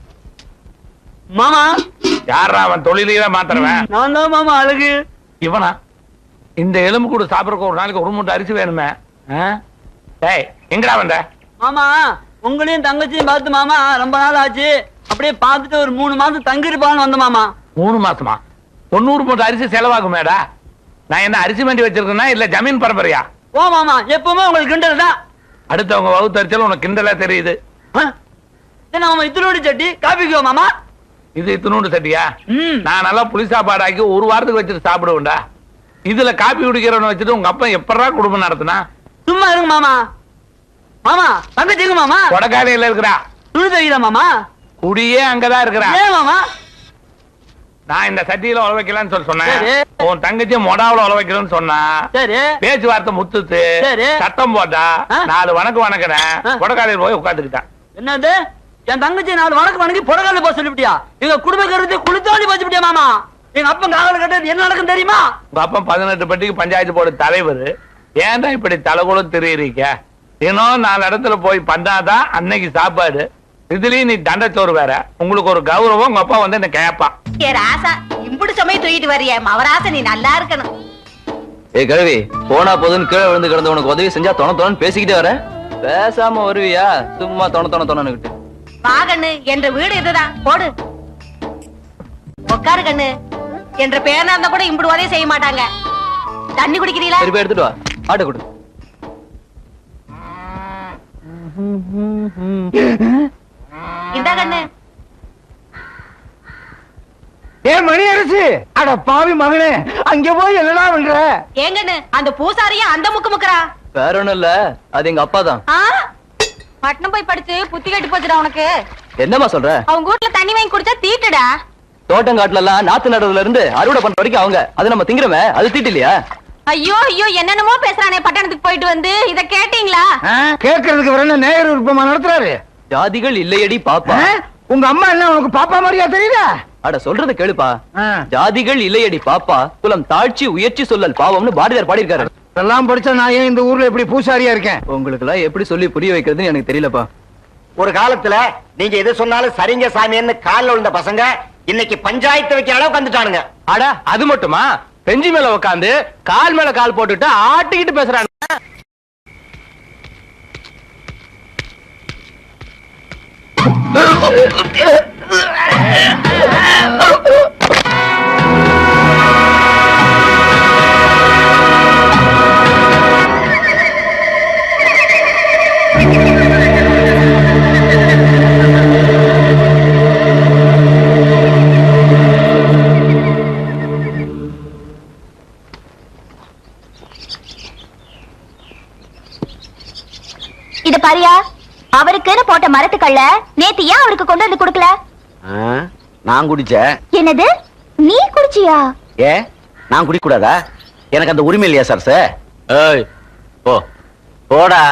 மாமா யாரா அவன் தொழிலையே மாத்திரவன்? நான் தான் மாமா அழகு. இவனா? இந்த எலும்பு கூட சாப்பிடறக்கு ஒரு நாளைக்கு ஒரு மூட்டை அரிசி வேணுமே. டேய் எங்கடா வந்த? மாமா உங்களையும் தங்கச்சியும் பார்த்து மாமா ரொம்ப நாள் ஆச்சு, அப்படியே பார்த்துட்டு ஒரு 3 மாசம் தங்கி இருப்பான்னு வந்த மாமா. 3 மாசமா? 90 மூட்டை அரிசி செலவாகுமேடா. நான் என்ன அரிசி மண்டி வச்சிருக்கேன்னா இல்ல ஜமீன் பரம்பரையா? ஓ மாமா எப்பவுமே உங்களுக்கு கிண்டல் தான். அடுத்தவங்க வகுத்தறிச்சல் உனக்கு கிண்டலா தெரியுது. மாமா இத்தனோடு சட்டி காப்பிக்குவா மாமா? இது இத்தனோடு சட்டியா? நான் நல்லா புளி சாப்பாடு ஆக்கி 1 வாரத்துக்கு வச்சுட்டு சாப்பிடுவேன்டா. இதுல காப்பி குடிக்கிறவன வச்சுட்டு உங்க அப்பா எப்படா குடும்பம் நடத்தினா? சும்மா இருங்க மாமா. மாமா தங்கச்சிங்க மாமா கொடக்காலையில இருக்கிறா. துணி தைக்கிறா மாமா. குடியே அங்கதான் இருக்கிறா. ஏன் மாமா? நான் இந்த சட்டியில உழ வைக்கலான்னு சொல்லி சொன்னேன். உன் தங்கச்சி மொடாவுல உழ வைக்கணும்னு சொன்னா. பேச்சுவார்த்தை முத்துத்து சத்தம் போட்டா 4 வணக்கம் வணக்கிறேன். கொடக்காலையில் போய் உட்காந்துக்கிட்டான். என்னது என் தங்கச்சி 4 வணக்கம் வணங்கி புடகால போக சொல்லிவிட்டியா? எங்க குடும்ப கருத்து குளித்தோண்டி போச்சுட்டியா மாமா? எங்க அப்பன் காவல் கட்டது என்ன நடக்கும் தெரியுமா? உங்க அப்பன் 18 பட்டிக்கு பஞ்சாயத்து போர்டு தலைவர். ஏன்டா இப்படி தலைகுளம் தெரியுறீங்க? இன்னும் 4 இடத்துல போய் பண்ணாதான் அன்னைக்கு சாப்பாடு. இதுலயும் நீ தண்டச்சோறு வேற. உங்களுக்கு ஒரு கௌரவம். உங்க அப்பா வந்து என்ன கேப்பா. ராசா இப்படி சமயம் தூக்கிட்டு வரியா? மவராசா நீ நல்லா இருக்கணும். ஏ கழுவி போனா போதுன்னு கீழே விழுந்து கிடந்த உனக்கு உதவி செஞ்சா தொண பேசிக்கிட்டே வர. பேசாம வருவியா? சும்மா தொண வாகண்ணு என்ற வீடு இதுதான். போடு உட்காரு கண்ணு. என்ற பேனா இருந்தா கூட இப்படி உதவி செய்ய மாட்டாங்க. தண்ணி குடிக்கிறீங்களா? திருப்பி எடுத்துட்டு வா. ஆட்டை கொடு. இந்த கண்ணு மணி அரசு, அட பாவி மகனே, அங்க போய் என்னடா பண்ற? ஏங்கண்ணு அந்த பூசாரியா அந்த முக்கு முக்கறா? வேற ஒண்ணும் இல்ல, அது எங்க அப்பா தான். பட்டணம் போய் படிச்சு புத்தி கட்டி போச்சுடா உனக்கு. என்னமா சொல்ற? அவங்க வீட்டுல தண்ணி வாங்கி குடிச்சா தீட்டுடா. தோட்டங்காட்டுல எல்லாம் நாத்து நடுறதுல இருந்து அறுவடை பண்ற வரைக்கும் அவங்க, அது நம்ம திங்கிறமே, அது தீட்டு இல்லையா? ஐயோ ஐயோ, என்னென்னமோ பேசுறானே பட்டணத்துக்கு போயிட்டு வந்து. இத கேட்டீங்களா? கேட்கறதுக்கு வர நேயர் விருப்பமா நடத்துறாரு. ஜாதிகள் இல்லையடி பாப்பா. உங்க அம்மா என்ன உனக்கு பாப்பா மாதிரியா தெரியல? அட சொல்றது கேளுப்பா. ஜாதிகள் இல்லையடி பாப்பா, குலம் தாழ்ச்சி உயர்ச்சி சொல்லல் பாவம்னு பாரதியார் பாடியிருக்காரு. இதெல்லாம் படிச்சா நான் ஏன் இந்த ஊர்ல எப்படி பூசாரியா இருக்கேன்? உங்களுக்கு எல்லாம் எப்படி சொல்லி புரிய வைக்கிறதுன்னு எனக்கு தெரியலப்பா. ஒரு காலத்துல நீங்க எது சொன்னாலும் சரிங்க சாமின்னு கால்ல விழுந்த பசங்க இன்னைக்கு பஞ்சாயத்து வைக்கிற அளவுக்கு வந்துட்டானுங்க. அட அது மட்டுமா, பெஞ்சி மேல உட்காந்து கால் மேல கால் போட்டுட்டு ஆட்டிக்கிட்டு பேசுறாங்க. இது பாரியா, அவருக்குன்னு போட்ட மரத்துக்கல்ல நேத்து ஏன் அவருக்கு கொண்டு வந்து கொடுக்கல? நான் குடிச்ச. என்னது, நீ குடிச்சியா? ஏ, நான் குடிக்க கூடாதா? எனக்கு அந்த உரிமை இல்லையா சார்? ஏய் போ, போடா,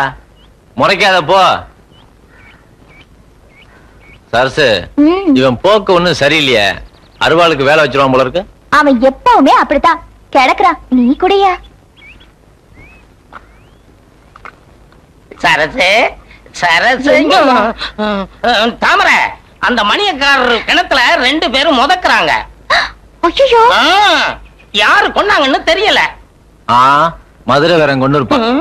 முறைக்காத போ. சரசு, இவன் போக்கு ஒண்ணும் சரியில்லையே, அருவாளுக்கு வேலை வச்சிருவான் போல இருக்கு. அவன் எப்பவுமே அப்படித்தான் கிடக்குறான். நீ குடியா? சரசு சரசு, தாமரை, அந்த மணியக்காரர் கிணத்துல 2 பேரும் முதக்குறாங்க. ஐயோ, யாரு கொண்டாங்கன்னு தெரியல. மதுரை வேறன் கொண்டு இருப்பான்.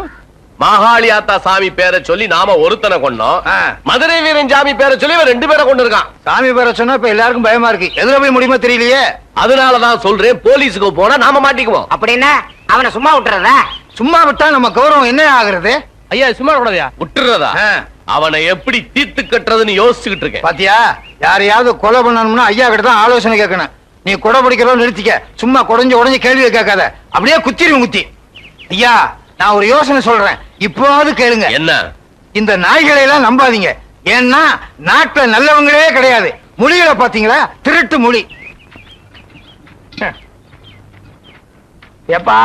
மாகாளியாத்தா சாமி பேரை சொல்லி நாம ஒருத்தனை கொண்டோம், மதுரை வீரன் சாமி பேரை சொல்லி 2 பேரை கொண்டு இருக்கான். சாமி பேரை சொன்னா இப்ப எல்லாருக்கும் பயமா இருக்கு, எதுல போய் முடியுமா தெரியலையே. அதனாலதான் சொல்றேன், போலீஸுக்கு போனா நாம மாட்டிக்குவோம். அப்படின்னா அவனை சும்மா விட்டுறதா? சும்மா விட்டா நம்ம கௌரவம் என்ன ஆகுறது? ஐயா சும்மா கூடாதியா, விட்டுறதா? அவனை எப்படி தீர்த்து கட்டுறதுன்னு யோசிச்சுக்கிட்டு இருக்கேன். பாத்தியா, யாரையாவது கொலை பண்ணணும்னா ஐயா கிட்ட தான் ஆலோசனை கேட்கணும். நீ கொடை பிடிக்கிறோம் நிறுத்திக்க, சும்மா குடஞ்சு கேள்வியை கேட்காத, அப்படியே குத்திரும் குத்தி. ஐயா, நான் ஒரு யோசனை சொல்றேன், இப்போவாவது கேளுங்க. என்ன? இந்த நாய்களை எல்லாம் நம்பாதீங்க. ஏன்னா நாட்டுல நல்லவங்களே கிடையாது. மொழிகளை பாத்தீங்களா, திருட்டு மொழி. எப்பா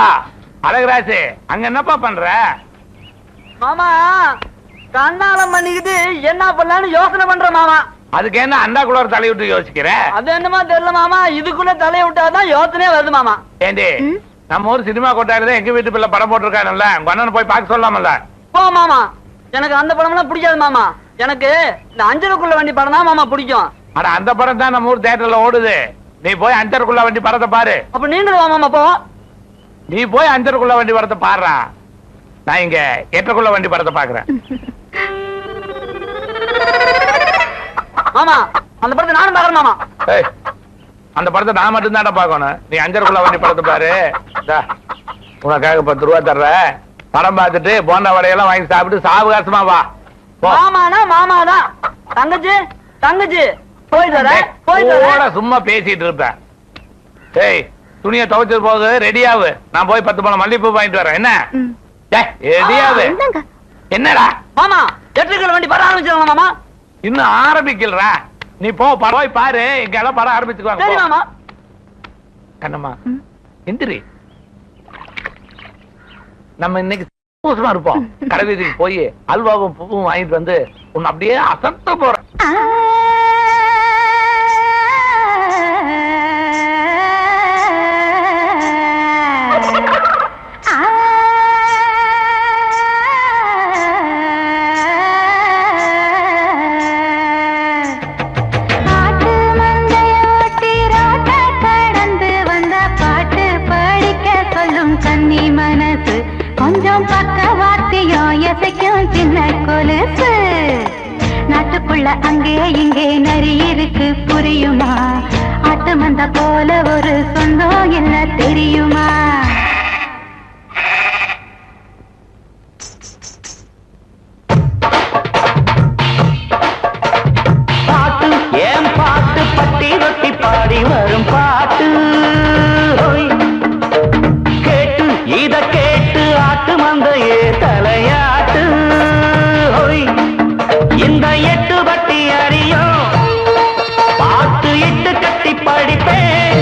அழகராஜு, அங்க என்னப்பா பண்ற? மாமா, கண்ணாலம் பண்ணிக்கிட்டு என்ன பண்ணலான்னு யோசனை பண்ற மாமா. அதுக்கு என்ன அண்டா குளோர் தலை விட்டு யோசிக்கிற? அது என்னமா தெரியல மாமா, இதுக்குள்ள தலையை விட்டாதான் யோசனையே வருது மாமா. ஏண்டி, நம்ம ஊர் சினிமா கொட்டாயில எங்க வீட்டு பிள்ளை படம் போட்டிருக்கானுல்ல, உங்க அண்ணன் போய் பார்க்க சொல்லாமல்ல? போ மாமா, எனக்கு அந்த படம் எல்லாம் பிடிக்காது மாமா. எனக்கு இந்த அஞ்சலுக்குள்ள வண்டி படம் தான் மாமா பிடிக்கும். ஆனா அந்த படம் தான் நம்ம ஊர் தியேட்டர்ல ஓடுது. நீ போய் அஞ்சருக்குள்ள வண்டி படத்தை பாரு. அப்ப நீங்களும் வா மாமா. போ, நீ போய் அஞ்சருக்குள்ள வண்டி படத்தை பாடுறா, நான் இங்க எட்டக்குள்ள வண்டி படத்தை பாக்குறேன். மாமா, அந்த படத்தை நானும் பாக்குறேன் மாமா. அந்த படத்தை நான் மட்டும் தானே பாக்கணும், நீ அஞ்சருக்குள்ள வண்டி படத்தை பாரு. உனக்காக 10 ரூபா தர்ற, படம் பார்த்துட்டு போண்டா வடையெல்லாம் வாங்கி சாப்பிட்டு சாவகாசமா வா. மாமானா மாமாதான். தங்கச்சி தங்கச்சி, போய் தர சும்மா பேசிட்டு இருப்பேன். ஏய், துணியை துவைச்சது போது ரெடியாவு, நான் போய் 10 பழம் மல்லிகைப்பூ வாங்கிட்டு வரேன். என்ன ரெடியாவு? என்னடா மாமா, எட்டக்குள்ள வண்டி படம் ஆரம்பிச்சிடலாம் மாமா. இன்னும் ஆரம்பிக்கலடா, நீ போ, போய் பாரு, இங்க எல்லாம் படம் ஆரம்பிச்சுக்குவாங்க. சரி மாமா. கண்ணம்மா எந்திரி, நம்ம இன்னைக்கு சந்தோஷமா இருப்போம். கடை வீதிக்கு போய் அல்வாவும் பூவும் வாங்கிட்டு வந்து உன்னை அப்படியே அசத்த போறேன். நாட்டுக்குள்ள அங்கே இங்கே நரி இருக்கு புரியுமா? ஆட்டு மந்த போல ஒரு சொந்தம் என்ன தெரியுமா? கேட்டு ஆட்டு மந்தையே தலையாட்டு ஹோய். இந்த 8 பட்டி அறியும் பாட்டு இட்டு கட்டி படிப்பேன்.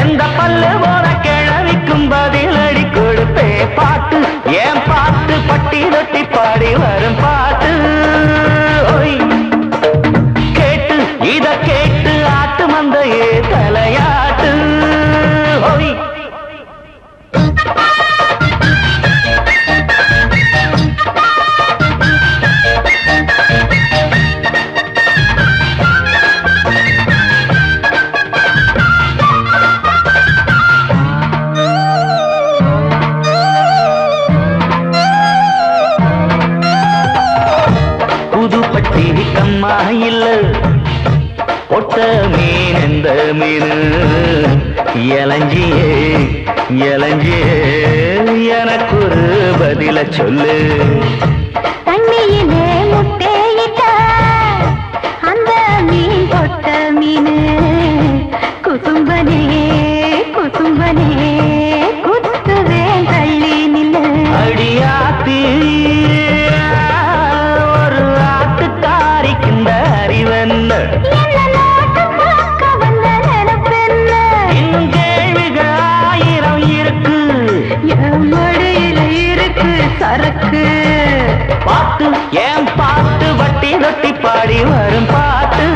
எந்த பல்லு போன கிழவிக்கும் பதிலடி கொடுப்பேன். பாட்டு ஏன் பாட்டு பட்டி தொட்டி பாடி வரும் பாட்டு ஹோய். கேட்டு இத கேட்டு ஆட்டு மந்தையே தலையாட்டு ஹோய். புதுப்பட்டி கம்மா இல்ல ஒட்ட மீன் எந்த மீன் இளஞ்சியே இளஞ்சியே எனக்கு ஒரு பதில சொல்லு. தண்ணியிலே முட்டையிட்ட அந்த மீன் கொட்ட மீன் குசும்பனே குசும்பனே குத்துவேன் தள்ளி நில்லு. அடியாத்தி ஒரு ஆட்டுக்காரிக்கின்ற அறிவென்ன இன்னும் கேள்விகள் 1000 இருக்கு. என் மடியில இருக்கு சரக்கு. பாட்டு ஏன் பாட்டு வட்டி தொட்டி பாடி வரும் பாட்டு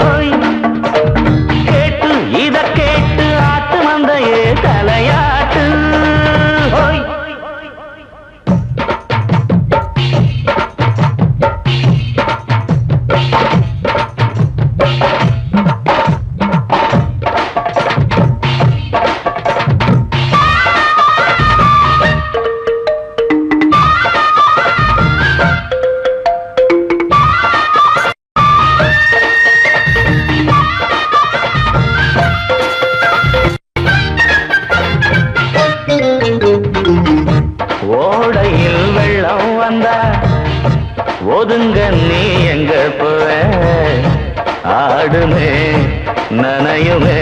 ஹோய். கேட்டு இத கேட்டு ஆட்டு மந்தையே தலையாட்டு ஹோய். ஓடையில் வெள்ளம் வந்தா ஒதுங்க நீ எங்க போவ. ஆடுமே நனையுமே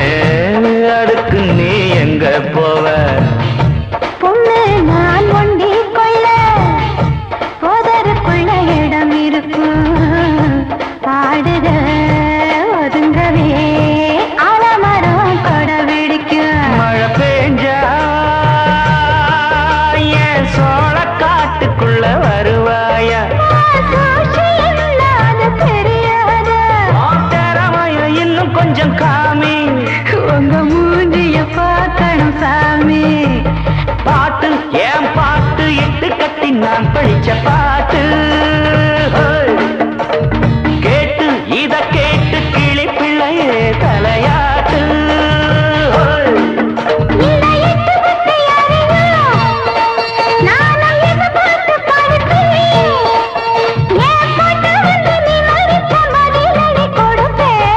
அடுக்கு நீ எங்க போவ. பொண்ணு நான் ஒண்டி கொள்ள போதருக்குள்ள இடம் இருக்கும். பாடுக ஒதுங்கவே ஆலமரம் கொட வெடிக்கும். மழை பெஞ்சா என் சோழ காட்டுக்குள்ள வருவாயா. இன்னும் கொஞ்சம் காமி உங்க மூஞ்சிய பார்க்கணும் சாமி. பாட்டு ஏன் பாட்டு இட்டு கட்டி நான் படிச்ச பாட்டு ஹோய். கேட்டு இத கேட்டு கிளி பிள்ளையே தலையாட்டு ஹோய்.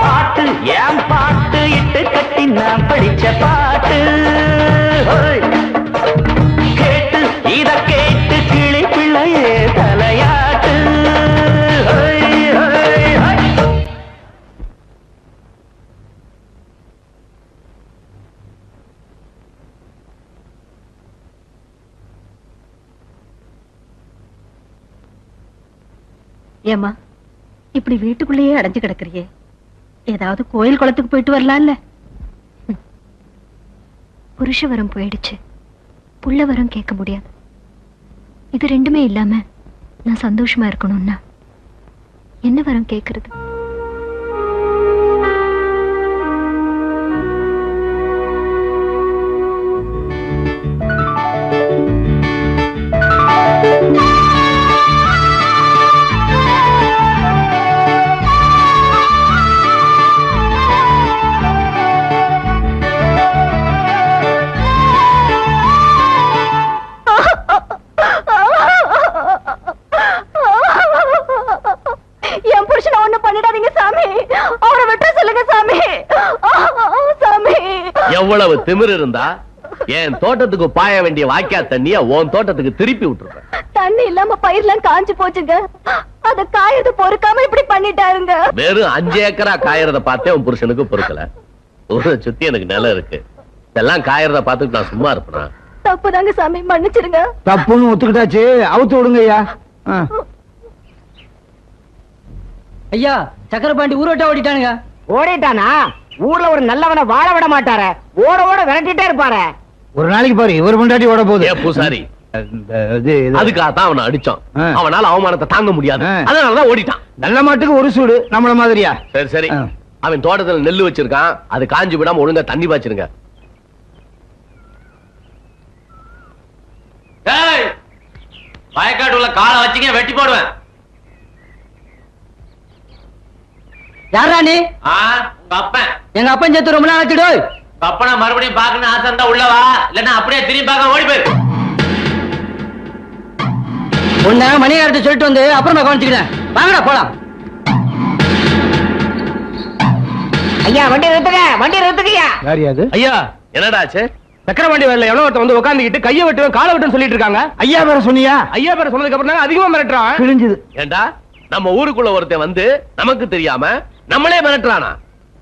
பாட்டு ஏன் பாட்டு இட்டு கட்டி நான் படிச்ச பாட்டு ஹோய். கேட்டு இத கேட்டு கிளி பிள்ளையே தலையாட்டு ஹோய், ஹோய், ஹோய். ஏமா இப்படி வீட்டுக்குள்ளேயே அடைஞ்சு கிடக்குறியே, ஏதாவது கோயில் குளத்துக்கு போயிட்டு வரலாம்ல? புருஷ வரம் போயிடுச்சு, புள்ள வரம் கேட்க முடியாது. இது ரெண்டுமே இல்லாம நான் சந்தோஷமா இருக்கணும்னா என்ன வரம் கேட்கறது? எவ்வளவு திமிரு இருந்தா என் தோட்டத்துக்கு பாய வேண்டிய வாய்க்கா தண்ணிய உன் தோட்டத்துக்கு திருப்பி விட்டுருப்பேன். தண்ணி இல்லாம பயிர்லாம் காஞ்சு போச்சுங்க, அத காயது பொறுக்காம இப்படி பண்ணிட்டாருங்க. வெறும் 5 ஏக்கரா காயறத பார்த்தே உன் புருஷனுக்கு பொறுக்கல. ஒரு சுத்தி எனக்கு நிலம் இருக்கு, இதெல்லாம் காயறத பார்த்துட்டு நான் சும்மா இருப்பேனா? தப்புதாங்க சாமி, மன்னிச்சிருங்க. தப்புன்னு ஒத்துக்கிட்டாச்சு, அவுத்து விடுங்க ஐயா. ஐயா, சக்கரபாண்டி ஊரோட்ட ஓடிட்டானுங்க. ஓடிட்டானா? ஊர்ல ஒரு நல்லவனை வாழ விட மாட்டார, ஓட ஓட விரட்டிட்டே இருப்பாரு. ஒரு நாளைக்கு பாரு இவர் முன்னாடி ஓட போகுது. பூசாரி அதுக்காகத்தான் அவனை அடிச்சான். அவனால அவமானத்தை தாங்க முடியாது, அதனாலதான் ஓடிட்டான். நல்ல மாட்டுக்கு ஒரு சூடு, நம்மள மாதிரியா? சரி சரி, அவன் தோட்டத்துல நெல்லு வச்சிருக்கான், அது காஞ்சி விடாம ஒழுங்கா தண்ணி பாய்ச்சிருங்க. வயக்காட்டுள்ள காலை வச்சுக்க வெட்டி போடுவேன். யாரா நீ? உங்க அப்பன். எங்க அப்பன் சேர்த்து ரொம்ப நாள் ஆச்சுடு. அப்பனா மறுபடியும் பாக்கணும் ஆசை இருந்தா உள்ளவா, இல்லன்னா அப்படியே திரும்பி பார்க்க ஓடி போயிரு. உன்ன மணியார்ட்ட சொல்லிட்டு வந்து அப்புறமா கவனிச்சுக்கிறேன். வாங்கடா போலாம். ஐயா வண்டி நிறுத்துங்க, வண்டி நிறுத்துங்கய்யா. யாரியாது? ஐயா என்னடா ஆச்சு? சக்கரவண்டி வரல, எவ்வளவு ஒருத்தன் வந்து உட்காந்துக்கிட்டு கையை வெட்டுவேன் காலை வெட்டுன்னு சொல்லிட்டு இருக்காங்க. ஐயா பேர சொன்னியா? ஐயா பேர சொன்னதுக்கு அப்புறம் தான் அதிகமா மிரட்டுறான். கிழிஞ்சது. ஏண்டா நம்ம ஊருக்குள்ள ஒருத்தன் வந்து நமக்கு தெரியாம நம்மளே மிரட்டுறானா?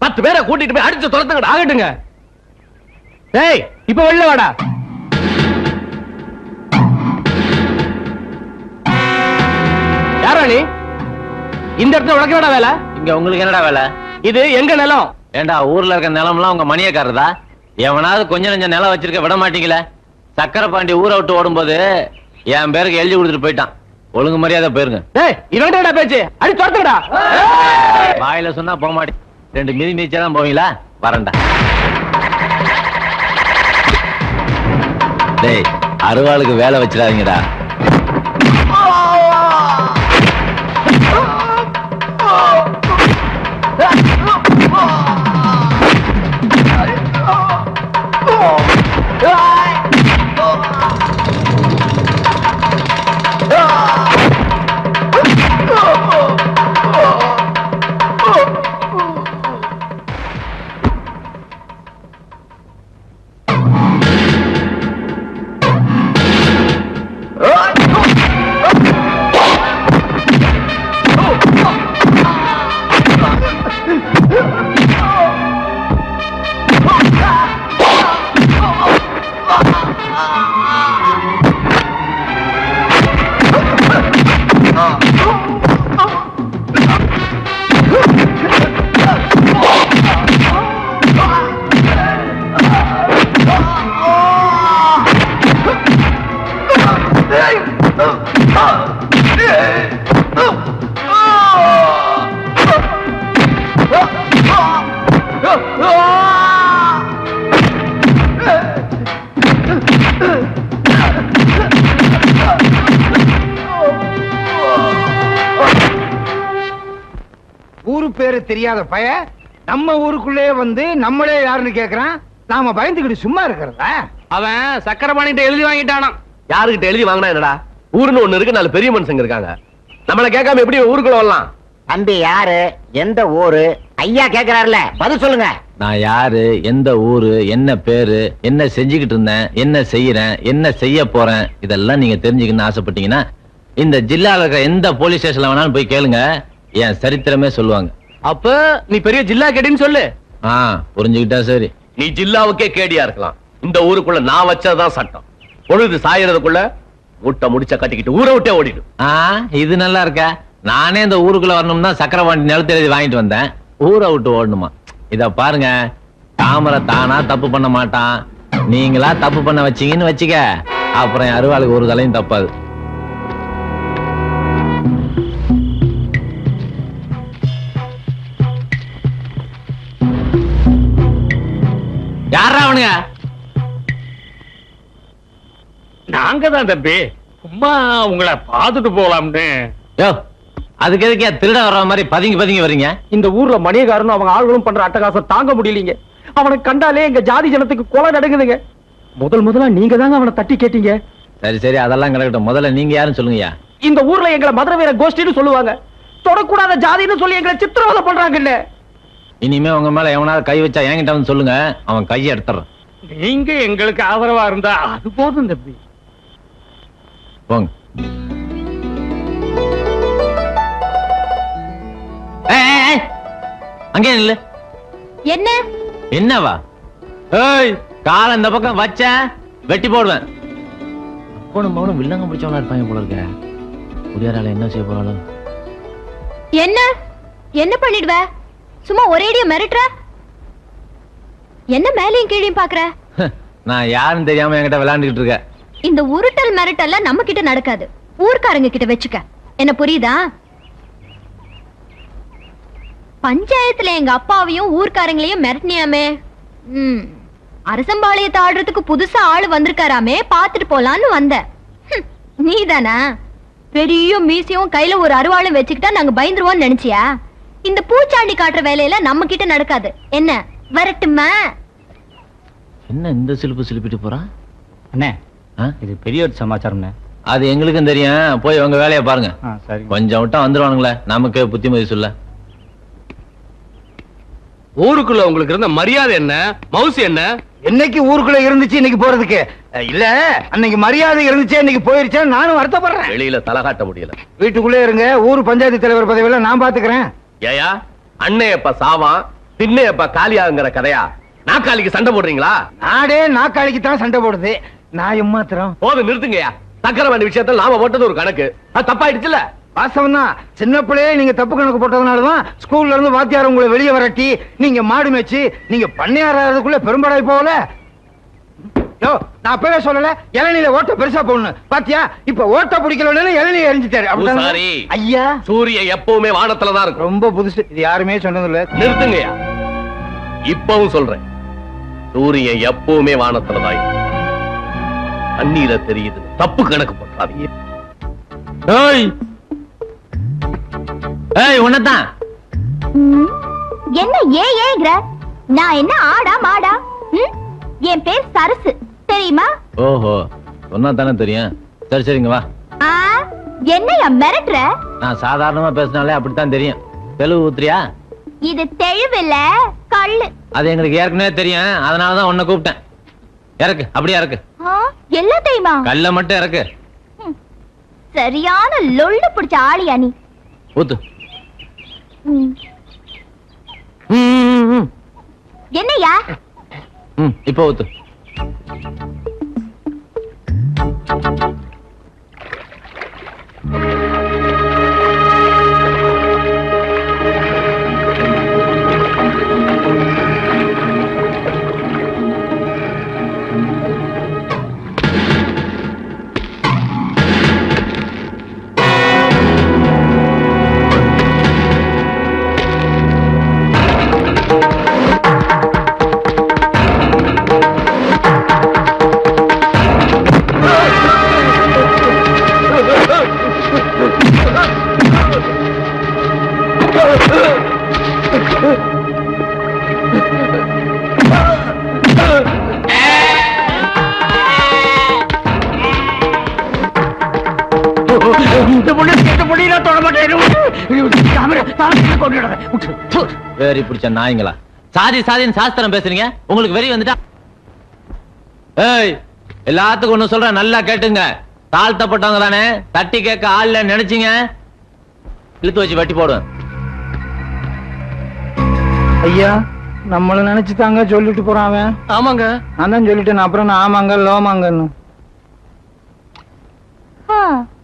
10 பேரை கூட்டிட்டு போய் அடிச்சு துரத்துங்கடா. ஆகட்டுங்க. டேய் இப்ப வெளில வாடா. யாரா நீ? இந்த இடத்துல உனக்கு என்னடா வேலை? இங்க உங்களுக்கு என்னடா வேலை? இது எங்க நிலம். ஏண்டா ஊர்ல இருக்க நிலம்லாம் உங்க மணியக்காரதா? எவனாவது கொஞ்சம் நெஞ்ச நிலம் வச்சிருக்க விட மாட்டீங்களே. சக்கரபாண்டி ஊரை விட்டு ஓடும்போது என் பேருக்கு எழுதி கொடுத்துட்டு போயிட்டான். ஒழுங்கு மரியாதை போயிருங்க. டேய் இவன்டா பேச்சு, அடி துரத்துங்கடா. வாயில சொன்னா போக மாட்டேன், 2 மிதி மிதிச்சாதான் போவீங்களா? வரண்டா. டேய் அருவாளுக்கு வேலை வச்சிடாதீங்கடா. ஊரு பேரு தெரியாத பய நம்ம ஊருக்குள்ளே வந்து நம்மளே யாருன்னு கேக்குறான். நாம பயந்துக்கிட்டு சும்மா இருக்கிறதா? அவன் சக்கரபாணிட்ட எழுதி வாங்கிட்டானா? யாருகிட்ட எழுதி வாங்கினா என்னடா? ஊருன்னு ஒண்ணு இருக்கு, 4 பெரிய மனுஷங்க இருக்காங்க. நம்மள கேட்காம எப்படி ஊருக்குள்ள வரலாம்? தம்பி யாரு, எந்த ஊரு? ஐயா கேக்குறாருல, பதில் சொல்லுங்க. நான் யாரு, எந்த ஊரு, என்ன பேரு, என்ன செஞ்சுக்கிட்டு இருந்தேன், என்ன செய்யறேன், என்ன செய்ய போறேன், இதெல்லாம் நீங்க தெரிஞ்சுக்கணும்னு ஆசைப்பட்டீங்கன்னா இந்த ஜில்லால இருக்கிற எந்த போலீஸ் ஸ்டேஷன்ல வேணாலும் போய் கேளுங்க, என் சரித்திரமே சொல்லுவாங்க. அப்ப நீ பெரிய ஜில்லா கேடின்னு சொல்லு. புரிஞ்சுக்கிட்டா சரி. நீ ஜில்லாவுக்கே கேடியா இருக்கலாம், இந்த ஊருக்குள்ள நான் வச்சதான் சட்டம். பொழுது சாயறதுக்குள்ள முட்டை முடிச்ச கட்டிக்கிட்டு ஊரை விட்டே ஓடிடும். இது நல்லா இருக்கா? நானே இந்த ஊருக்குள்ள வரணும்னா சக்கரபாண்டி நிலத்தை எழுதி வாங்கிட்டு வந்தேன், ஊரை விட்டு ஓடணுமா? இத பாருங்க, தாமரை தானா தப்பு பண்ண மாட்டான், நீங்களா தப்பு பண்ண வச்சீங்கன்னு வச்சுக்க, அப்புறம் என் அருவாளுக்கு ஒரு தலையும் தப்பாது. யாரா அவனுங்க? நாங்க தான் தம்பி, சும்மா உங்களை பார்த்துட்டு போலாம்னு. அதுக்கு எதுக்கே திருட வர்ற மாதிரி பதுங்கி பதுங்கி வர்றீங்க? இந்த ஊர்ல மணியக்காரனும் அவங்க ஆளுகளும் பண்ற அட்டகாசம் தாங்க முடியலீங்க. அவனை கண்டாலே எங்க ஜாதி ஜனத்துக்கு கொலை நடக்குதுங்க. முதல்ல நீங்க தாங்க அவனை தட்டி கேட்டீங்க. சரி சரி, அதெல்லாம் கிடக்கட்டும். முதல்ல நீங்க யாருன்னு சொல்லுங்கய்யா. இந்த ஊர்ல எங்களை மதுரை வீர கோஷ்டின்னு சொல்லுவாங்க. தொடக்கூடாத ஜாதின்னு சொல்லி எங்களை சித்திரவதை பண்றாங்கல்ல. இனிமே உங்க மேல எவனாவது கை வச்சா என்கிட்ட வந்து சொல்லுங்க, அவன் கையை எடுத்துறான். நீங்க எங்களுக்கு ஆதரவா இருந்தா அது போதும் தம்பி. போங்க. அங்கே நில்லு. என்ன என்னவா? ஏய், கால இந்த பக்கம் வச்ச வெட்டி போடுவேன். அப்பனும் மகனும் வில்லங்க பிடிச்சவனா இருப்பாங்க போல இருக்க. குடியாரால என்ன செய்ய போறாலும். என்ன பண்ணிடுவ? சும்மா ஒரேடியா மிரட்டுற. என்ன மேலையும் கீழையும் பாக்குற? நான் யாருன்னு தெரியாம என்கிட்ட விளையாண்டுட்டு இருக்க. இந்த உருட்டல் மிரட்டல் நம்ம கிட்ட நடக்காது. ஊர்க்காரங்க கிட்ட வச்சுக்க. என்ன புரியுதா? பஞ்சாயத்துல எங்க அப்பாவையும் ஊர்க்காரங்களையும் மிரட்டினியாமே. அரசம்பாளையத்தை ஆடுறதுக்கு புதுசா ஆளு வந்திருக்காராமே, பாத்துட்டு போலான்னு வந்த. நீதானா? பெரிய மீசியும் கையில ஒரு அருவாளும் வச்சுக்கிட்டா நாங்க பயந்துருவோம்னு நினைச்சியா? இந்த பூச்சாண்டி காட்டுற வேலையில நம்ம கிட்ட நடக்காது. என்ன வரட்டுமா? என்ன இந்த சிலுப்பு சிலுப்பிட்டு போறான்? அண்ணே இது பெரிய ஒரு சமாச்சாரம். அது எங்களுக்கும் தெரியும். போய் உங்க வேலையை பாருங்க. கொஞ்சம் விட்டா வந்துருவானுங்களே, நமக்கு புத்திமதி சொல்ல. ஊருக்குள்ள உங்களுக்கு இருந்த மரியாதை என்ன, மவுசு என்ன? என்னைக்கு ஊருக்குள்ள இருந்துச்சு இன்னைக்கு போறதுக்கு இல்ல? அன்னைக்கு மரியாதை இருந்துச்சு இன்னைக்கு போயிருச்சா? நானும் வருத்தப்படுறேன். வெளியில தலை காட்ட முடியல. வீட்டுக்குள்ளே இருங்க. ஊர் பஞ்சாயத்து தலைவர் பதவியில நான் பாத்துக்கிறேன். ஏயா அண்ணன் எப்ப சாவான் பின்ன எப்ப காலியாங்கிற கதையா? நாக்காளிக்கு சண்டை போடுறீங்களா? நாடே நாக்காளிக்கு தான் சண்டை போடுது. நான் ஏமாத்துறோம். போதும் நிறுத்துங்கயா. சக்கரவண்டி விஷயத்துல நாம போட்டது ஒரு கணக்கு, அது தப்பாயிடுச்சுல. வாசவம் தான். சின்ன பிள்ளையே நீங்க தப்பு கணக்கு போட்டதுனாலதான் ஸ்கூல்ல இருந்து வாத்தியார் உங்களை வெளியே வரட்டி நீங்க மாடு மேய்ச்சி நீங்க பண்ணையாறதுக்குள்ள பெரும்படாய் போகல. நான் அப்பவே சொல்லல இளநீல ஓட்ட பெருசா போடணும். பாத்தியா இப்ப ஓட்ட பிடிக்கலன்னு இளநீ எரிஞ்சிட்டாரு. ஐயா சூரியன் எப்பவுமே வானத்துலதான் இருக்கும். ரொம்ப புதுசு. இது யாருமே சொன்னதில்ல. நிறுத்துங்கயா. இப்பவும் சொல்றேன், சூரியன் எப்பவுமே வானத்துலதான் இருக்கும். தண்ணீர தெரியுது, தப்பு கணக்கு போட்டாதீங்க. உன்னதான் என்ன ஏங்கிற? நான் என்ன ஆடா மாடா? என் பேர் சரசு, தெரியுமா? ஓஹோ, சொன்னா தானே தெரியும். சரி சரிங்க வா. என்னையா மிரட்டுற? நான் சாதாரணமா பேசினாலே அப்படித்தான் தெரியும். தெளிவு ஊத்துறியா? இது தெளிவில்ல, கல்லு. அது எங்களுக்கு ஏற்கனவே தெரியும், அதனாலதான் உன்னை கூப்பிட்டேன். இறக்கு, அப்படியே இறக்கு. எல்லாம் தெரியுமா? கல்ல மட்டும் இறக்கு. சரியான லொள்ளு பிடிச்ச ஆளியா நீ. ஊத்து. என்னையா? இப்ப ஊத்து. வெறி பிடிச்ச நாய்ங்களா? சாதி சாதின்னு சாஸ்திரம் பேசுறீங்க, உங்களுக்கு வெறி வந்துட்டா? ஏய், எல்லாத்துக்கும் ஒண்ணு சொல்றேன், நல்லா கேட்டுங்க. தாழ்த்தப்பட்டவங்க தானே, தட்டி கேட்க ஆள்ல நினைச்சீங்க, இழுத்து வச்சு வெட்டி போடுவேன். ஐயா நம்மள நினைச்சு தாங்க சொல்லிட்டு போறான் அவன். ஆமாங்க, நான் தான் சொல்லிட்டேன். அப்புறம் நான் ஆமாங்க லோமாங்கன்னு.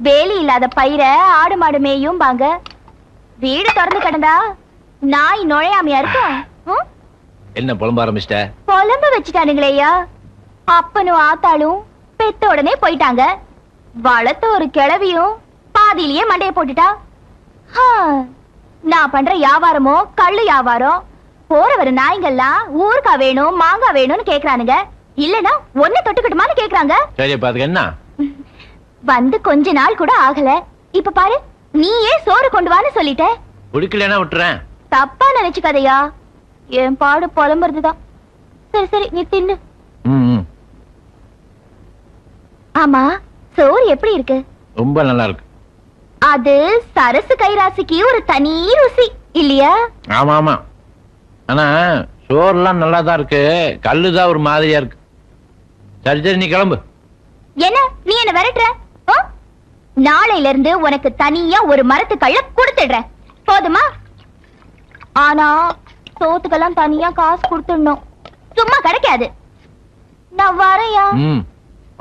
வேலி இல்லாத பயிர ஆடு மாடு மேயும் பாங்க. வீடு திறந்து கிடந்தா நாய் நுழையாமையா இருக்கும். என்ன புலம்ப ஆரம்பிச்சிட்ட? புலம்ப வச்சுட்டானுங்களேயா. அப்பனும் ஆத்தாளும் பெத்த உடனே போயிட்டாங்க. வளர்த்த ஒரு கிழவியும் பாதியிலேயே மண்டைய போட்டுட்டா. நான் பண்ற வியாபாரமோ கள்ளு வியாபாரம். போற வர நாய்ங்கெல்லாம் ஊருக்கா வேணும் மாங்கா வேணும்னு கேக்குறானுங்க. இல்லன்னா ஒண்ணு தொட்டுக்கிட்டுமான்னு கேக்குறாங்க. சரி, பாத்துக்க. என்ன வந்து கொஞ்ச நாள் கூட ஆகல, இப்ப பாரு நீயே சோறு கொண்டு வான்னு சொல்லிட்ட. குடிக்கலன்னா விட்டுறேன். தப்பா நினைச்சுக்காதையா, என் பாடு புலம்புறதுதான். சரி சரி நீ தின்னு. ஆமா, சோறு எப்படி இருக்கு? ரொம்ப நல்லா இருக்கு. அது சரசு கைராசிக்கு ஒரு தனி ருசி இல்லையா? ஆமா ஆமா, ஆனா சோறுலாம் நல்லா தான் இருக்கு, கல்லுதான் ஒரு மாதிரியா இருக்கு. சரி சரி நீ கிளம்பு. என்ன நீ என்ன விரட்டுற? நாளையில இருந்து உனக்கு தனியா ஒரு மரத்து கள்ள கொடுத்துடுறேன், போதுமா? ஆனா சோத்துக்கெல்லாம் தனியா காசு கொடுத்துடணும், சும்மா கிடைக்காது. நான் வரையா.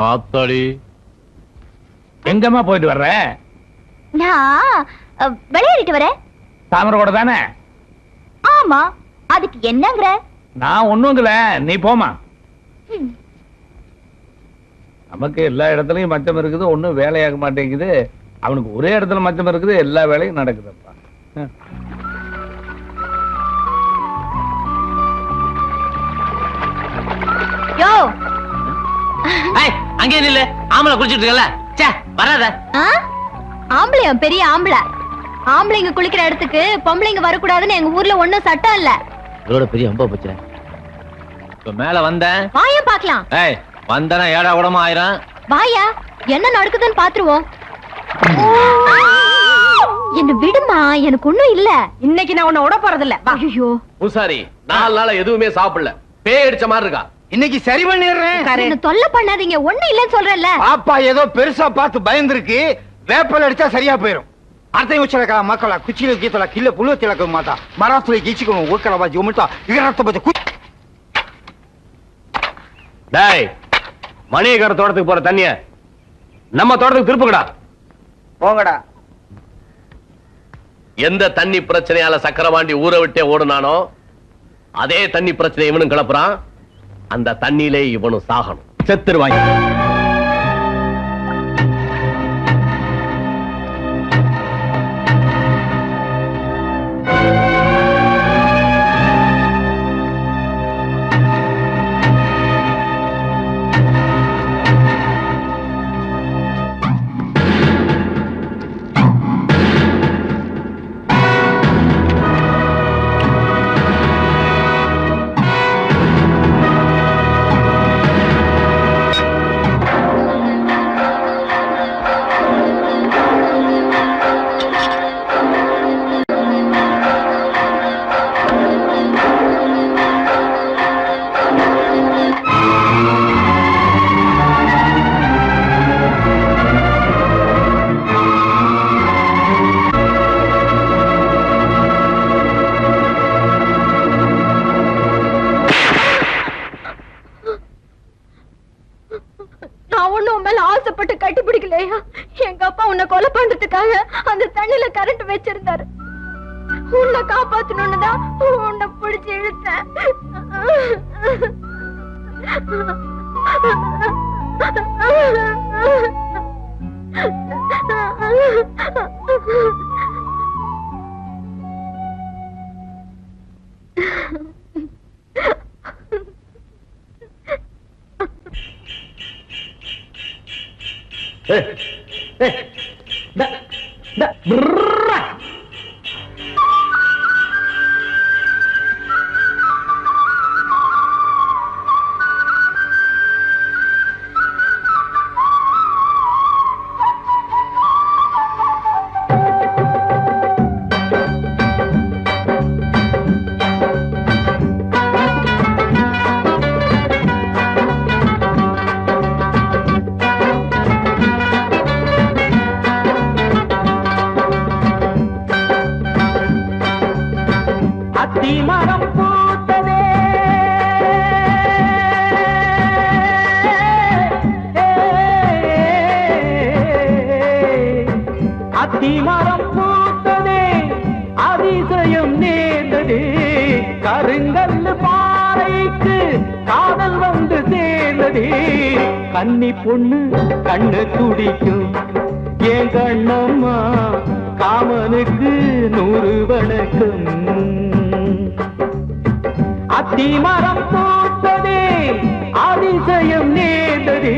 ஆத்தாடி எங்கம்மா போயிட்டு வர்ற? நான் விளையாடிட்டு வரேன். தாமரை கூட தானே? ஆமா, அதுக்கு என்னங்கற? நான் ஒண்ணுங்கல, நீ போமா. நமக்கு எல்லா இடத்துலயும் மச்சம் இருக்குது, ஒண்ணும் வேலையாக மாட்டேங்குது. அவனுக்கு ஒரே இடத்துல மச்சம் இருக்குது, எல்லா வேலையும் நடக்குதுப்பா. யோ அங்கே நில்லு. ஆம்பளை குளிச்சிட்டு இருக்கல, சே வராத. ஆம்பளையா? பெரிய ஆம்பளை. ஆம்பளைங்க குளிக்கிற இடத்துக்கு பொம்பளைங்க வரக்கூடாதுன்னு எங்க ஊர்ல ஒண்ணும் சட்டம் இல்ல. இதோட பெரிய அம்பா போச்சே. இப்ப மேல வந்தேன், வாயா பாக்கலாம். ஏய் வந்தனா ஏடா கூடமா ஆயிரம். வாயா, என்ன நடக்குதுன்னு பாத்துருவோம். என்ன விடுமா, எனக்கு ஒண்ணும் இல்ல. இன்னைக்கு நான் உன்னை விட போறது இல்ல. ஐயோ பூசாரி, 4 நாளா எதுவுமே சாப்பிடல, பேய் அடிச்ச மாதிரி இருக்கா. இன்னைக்கு சரி பண்ணிடுறேன். என்ன தொல்லை பண்ணாதீங்க, ஒண்ணும் இல்லன்னு சொல்றேன்ல. பாப்பா ஏதோ பெருசா பார்த்து பயந்துருக்கு. வேப்பல் அடிச்சா சரியா போயிரும். அர்த்தம் வச்சிருக்கா மக்களா குச்சியில கீத்தல கில்ல புல்ல திலக்க மாட்டா மராத்துல கீச்சிக்கணும் ஊக்கல பாஜி உமிட்டா இகரத்த பாஜி. டேய், மணியக்கார தோட்டத்துக்கு போற தண்ணிய நம்ம தோட்டத்துக்கு திருப்புங்கடா. போங்கடா. எந்த தண்ணி பிரச்சனையால சக்கரவாண்டி ஊரை விட்டே ஓடுனானோ அதே தண்ணி பிரச்சனை இவனும் கிளப்புறான். அந்த தண்ணியிலே இவனும் சாகணும், செத்துருவாங்க. எங்க அப்பா உன்னை கொலை பண்றதுக்காக அந்த தண்ணில கரண்ட் வச்சிருந்தாரு. உன்னை காப்பாத்தணும்னு தான் உன்னை பிடிச்சு இழுத்தேன். கன்னி பொண்ணு கண்ணு துடிக்கும் ஏன் கண்ணம்மா காமனுக்கு 100 வணக்கம். அத்திமரம் பூத்ததே அதிசயம் நேர்ந்ததே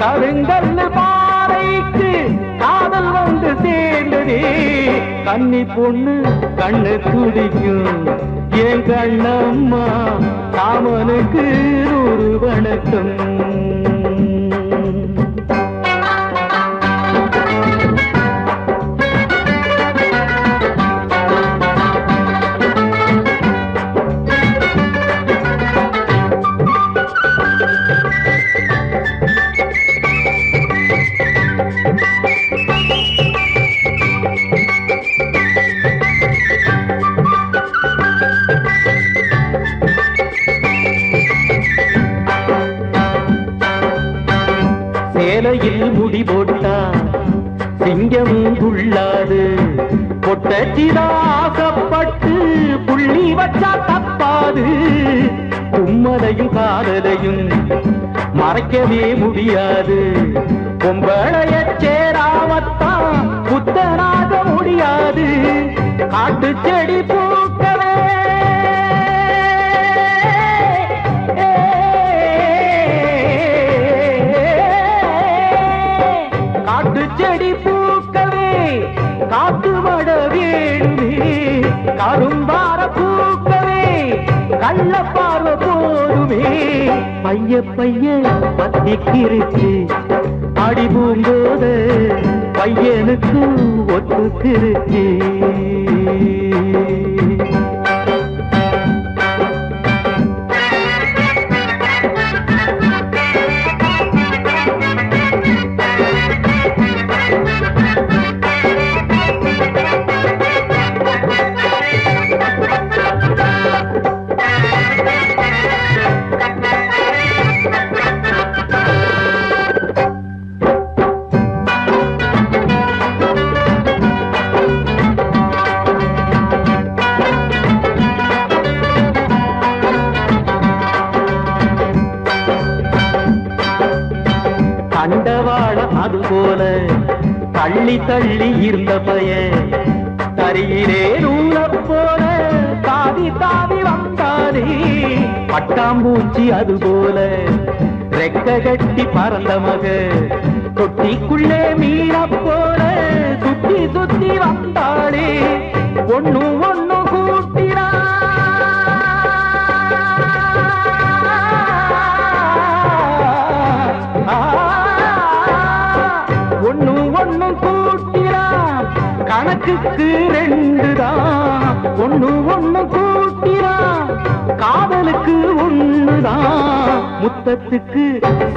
கருங்கல்லு பாறைக்கு காதல் வந்து சேர்ந்ததே. கன்னி பொண்ணு கண்ணு துடிக்கும் ஏன் கண்ணம்மா காமனுக்கு 100 வணக்கம். முடி போட்டா சிங்கம் துள்ளாது, பொட்டச்சிதாசப்பட்டு புள்ளி வச்சா தப்பாது. கும்மலையும் காதலையும் மறைக்கவே முடியாது, பொம்பளைய சேராமத்தான் புத்தனாக முடியாது. காட்டு செடி பூக்கவே காட்டு செடி பூக்கவே காத்து மட வேணுமே, கரும்பார பூக்கவே கள்ள பார்வை போதுமே. பைய பைய பத்திக்கிருச்சு அடி பூங்கோத பையனுக்கு ஒத்துக்கிருச்சு. கண்டவாள அது போல தள்ளி தள்ளி இருந்த பையன் தரியிலே நூல போல தாவி தாவி வந்தானே. பட்டாம்பூச்சி அது போல ரெக்க கட்டி பறந்த மக தொட்டிக்குள்ளே மீன போல சுத்தி சுத்தி வந்தாளே. ஒண்ணு ஒண்ணு கூட்டினா ஒண்ணு ஒண்ணு கூட்டினா கணக்குக்கு ரெண்டுதான். ஒண்ணு ஒண்ணு கூட்டினா காதலுக்கு ஒண்ணுதான். முத்தத்துக்கு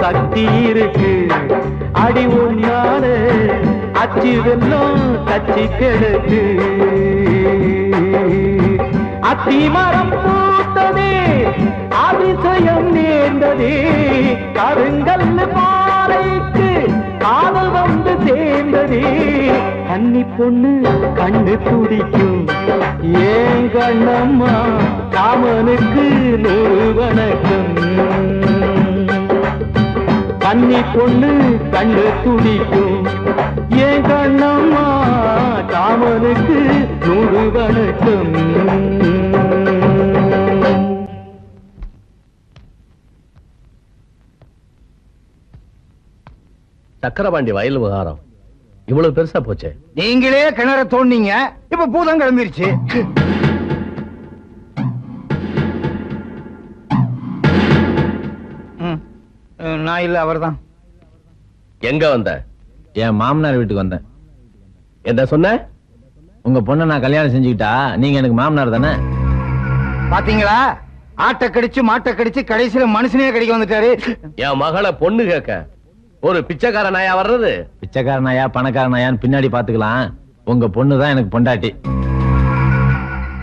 சக்தி இருக்கு அடி ஒன்னால அச்சு வெல்லம் கச்சி கிடக்கு. அத்தி மரம் பூத்ததே அதிசயம் நேர்ந்ததே, கருங்கல்லு பாறைக்கு காதல் வந்து சேர்ந்ததே. கன்னி பொண்ணு கண்ணு துடிக்கும் ஏன் கண்ணம்மா காமனுக்கு 100 வணக்கம். கன்னி பொண்ணு கண்ணு துடிக்கும் ஏன் கண்ணம்மா காமனுக்கு 100 வணக்கம். சக்கரபாண்டி வயல் விவகாரம் இவ்வளவு பெருசா போச்சே. நீங்களே கிணற தோண்டிங்க, இப்ப பூதம் கிளம்பிருச்சு. நான் இல்ல, அவர்தான். எங்க வந்த? என் மாமனார் வீட்டுக்கு வந்தேன். என்ன சொன்ன? உங்க பொண்ணை நான் கல்யாணம் செஞ்சுக்கிட்டா நீங்க எனக்கு மாமனார் தானே? பாத்தீங்களா, ஆட்டை கடிச்சு மாட்டை கடிச்சு கடைசியில மனுஷனே கடிக்க வந்துட்டாரு. என் மகளை பொண்ணு கேட்க ஒரு பிச்சைக்கார நாயா வர்றது? பிச்சைக்கார நாயா பணக்கார நாயான்னு பின்னாடி பாத்துக்கலாம். உங்க பொண்ணு தான் எனக்கு பொண்டாட்டி.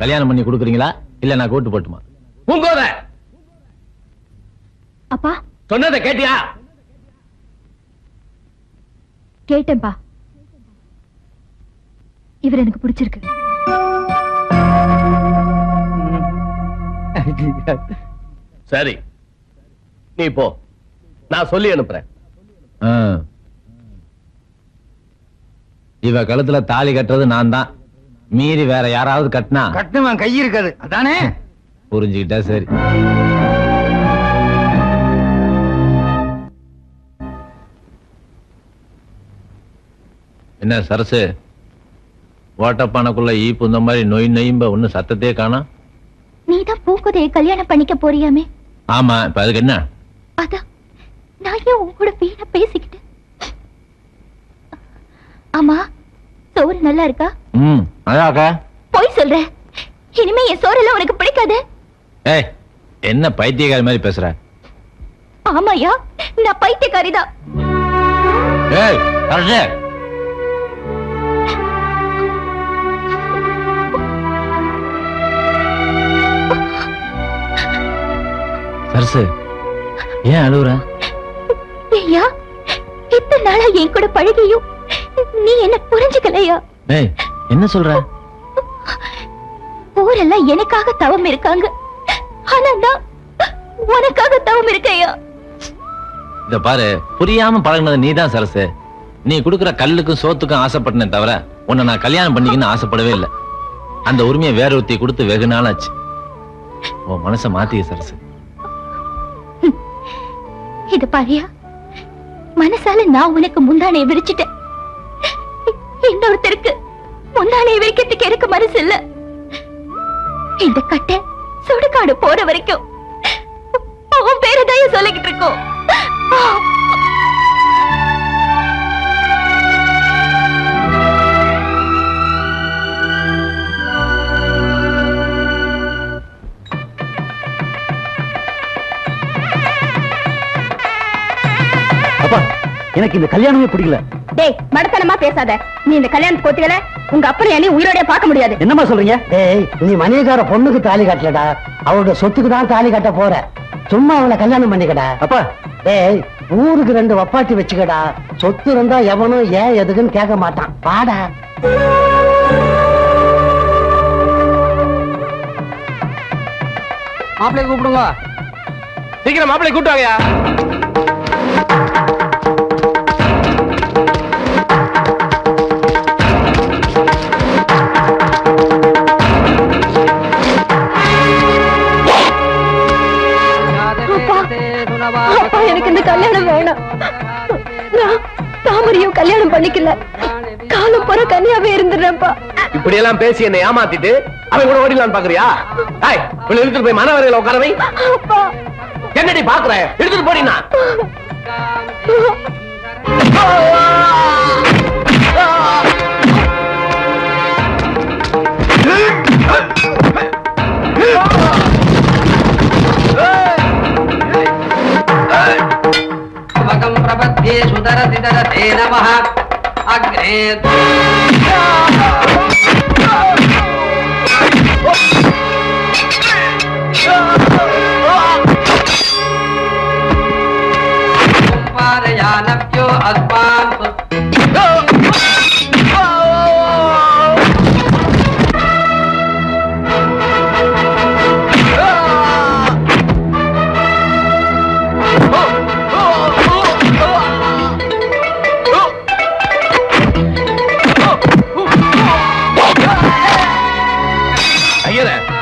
கல்யாணம் பண்ணி கொடுக்குறீங்களா இல்ல நான் கூட்டு போட்டுமா? பூங்கோத அப்பா சொன்னதை கேட்டியா? கேட்டேன்பா. இவர் எனக்கு பிடிச்சிருக்கு. சரி நீ போ, நான் சொல்லி அனுப்புறேன். இவ கழுத்துல தாலி கட்டுறது நான் தான். மீறி வேற யாராவது கட்டினா கட்டுவன் கை இருக்காது, அதானே? புரிஞ்சுக்கிட்டா சரி. என்ன சரசு, ஓட்டப்பானைக்குள்ள ஈப்பு இந்த மாதிரி நொய் நொயம்ப ஒண்ணு சத்தத்தையே காணோம். நீதான் பூக்குதே கல்யாணம் பண்ணிக்க போறியாமே? ஆமா, இப்ப அதுக்கு என்ன? அதான் நான் ஏன் உங்களோட வீணா பேசிக்கிட்டு. ஆமா, சோறு நல்லா இருக்கா? அதாக்கா போய் சொல்ற. இனிமே என் சோறெல்லாம் உனக்கு பிடிக்காது. ஏய், என்ன பைத்தியக்காரி மாதிரி பேசுற? ஆமாயா, நான் பைத்தியக்காரிதான். ஏய் சரசு, சரசு ஏன் அழுகுற? ஐயா, இத்தனை நாளா என் கூட பழகியும் நீ என்ன புரிஞ்சுக்கலையா? என்ன சொல்ற? ஊரெல்லாம் எனக்காக தவம் இருக்காங்க, ஆனா நான் உனக்காக தவம் இருக்கையா? இத பாரு, புரியாம பழகினது நீதான் சரசு. நீ குடுக்கிற கல்லுக்கும் சோத்துக்கும் ஆசைப்பட்டனே தவிர உன்னை நான் கல்யாணம் பண்ணிக்கணும்னு ஆசைப்படவே இல்லை. அந்த உரிமையை வேற ஒருத்தி கொடுத்து வெகு நாள் ஆச்சு. உன் மனசை மாத்திய சரசு. இது பாரியா, மனசால நான் உனக்கு முந்தானையை விரிச்சிட்டேன். இன்னொருத்தருக்கு முந்தானையை விரிக்கிறதுக்கு எனக்கு மனசு இல்ல. இந்த கட்டை சுடுகாடு போற வரைக்கும் அவன் பேரதையும் சொல்லிக்கிட்டு இருக்கோம். அப்பா, எனக்கு இந்த கல்யாணமே பிடிக்கல. டேய், மடத்தனமா பேசாத. நீ இந்த கல்யாணத்துக்கு ஒத்துக்கல, உங்க அப்பனை நீ உயிரோட பார்க்க முடியாது. என்னமா சொல்றீங்க? டேய், நீ மணியக்கார பொண்ணுக்கு தாலி கட்டலடா, அவளோட சொத்துக்கு தான் தாலி கட்ட போற. சும்மா அவளை கல்யாணம் பண்ணிக்கடா. அப்பா, டேய், ஊருக்கு 2 வப்பாட்டி வச்சுக்கடா. சொத்து இருந்தா எவனும் ஏன் எதுக்குன்னு கேட்க மாட்டான். பாடா. மாப்பிள்ளை கூப்பிடுங்க. சீக்கிரம் மாப்பிள்ளை கூப்பிட்டாங்கயா. எனக்கு இந்த கல்யாணம் வேணாம். தாமரையும் கல்யாணம் பண்ணிக்கல, காலம் போற கன்னியாவே இருந்துடுறேன்ப்பா. இப்படி எல்லாம் பேசி என்னை ஏமாத்திட்டு அவன் கூட ஓடிலான்னு பாக்குறியா? எடுத்துட்டு போய் மனவரையில உட்காரவை. என்னடி பாக்குற? எடுத்துட்டு போடினா. प्रपद्ये सुदरति दरते नमः अग्रे पारयानभ्यो अस्मान्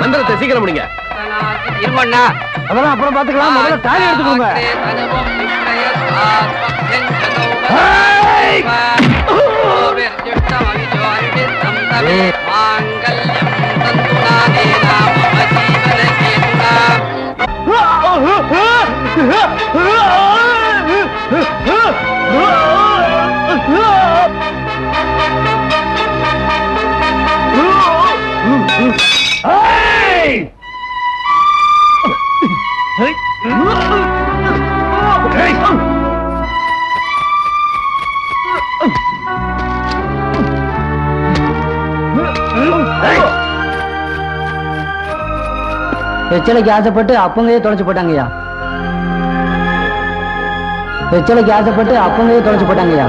மந்திரத்தை சீக்கிரம் முடிங்க. இருமண்ணா, அதெல்லாம் அப்புறம் பாத்துக்கலாம். முதல்ல தாலி எடுத்துக்கோங்க. வெச்சலைக்கு ஆசைப்பட்டு அப்பங்கையே தொலைச்சு போட்டாங்கய்யா. வெச்சலைக்கு ஆசைப்பட்டு அப்பங்கையே தொலைச்சு போட்டாங்கய்யா.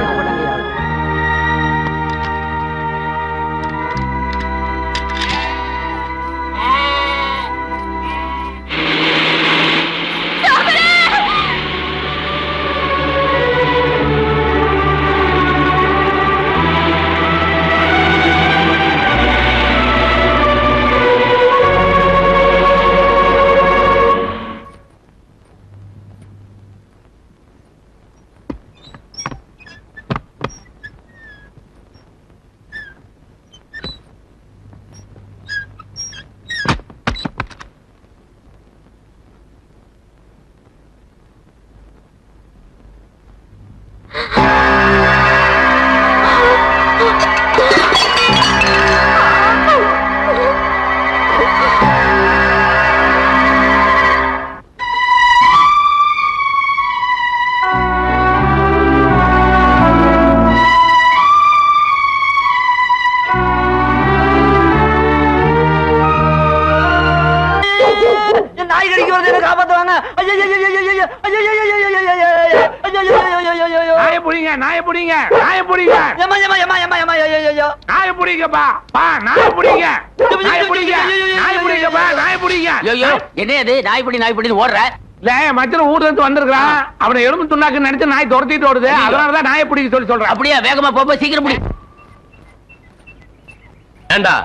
நாய பிடிங்க நாய பிடிங்கப்பா நாய பிடிங்க நாய பிடிங்க நாய பிடிங்கப்பா நாய பிடிங்க என்ன அது நாய்படி ஓடுற இல்ல மச்சல ஊர்ல இருந்து வந்திருக்கான் அவனை எறும்பு துண்ணாக்கு நினைச்சு நாய் துரத்திட்டு ஓடுது அதனாலதான் நாயை பிடிக்க சொல்லி சொல்றேன் அப்படியே வேகமா போப்ப சீக்கிரம் பிடி ஏண்டா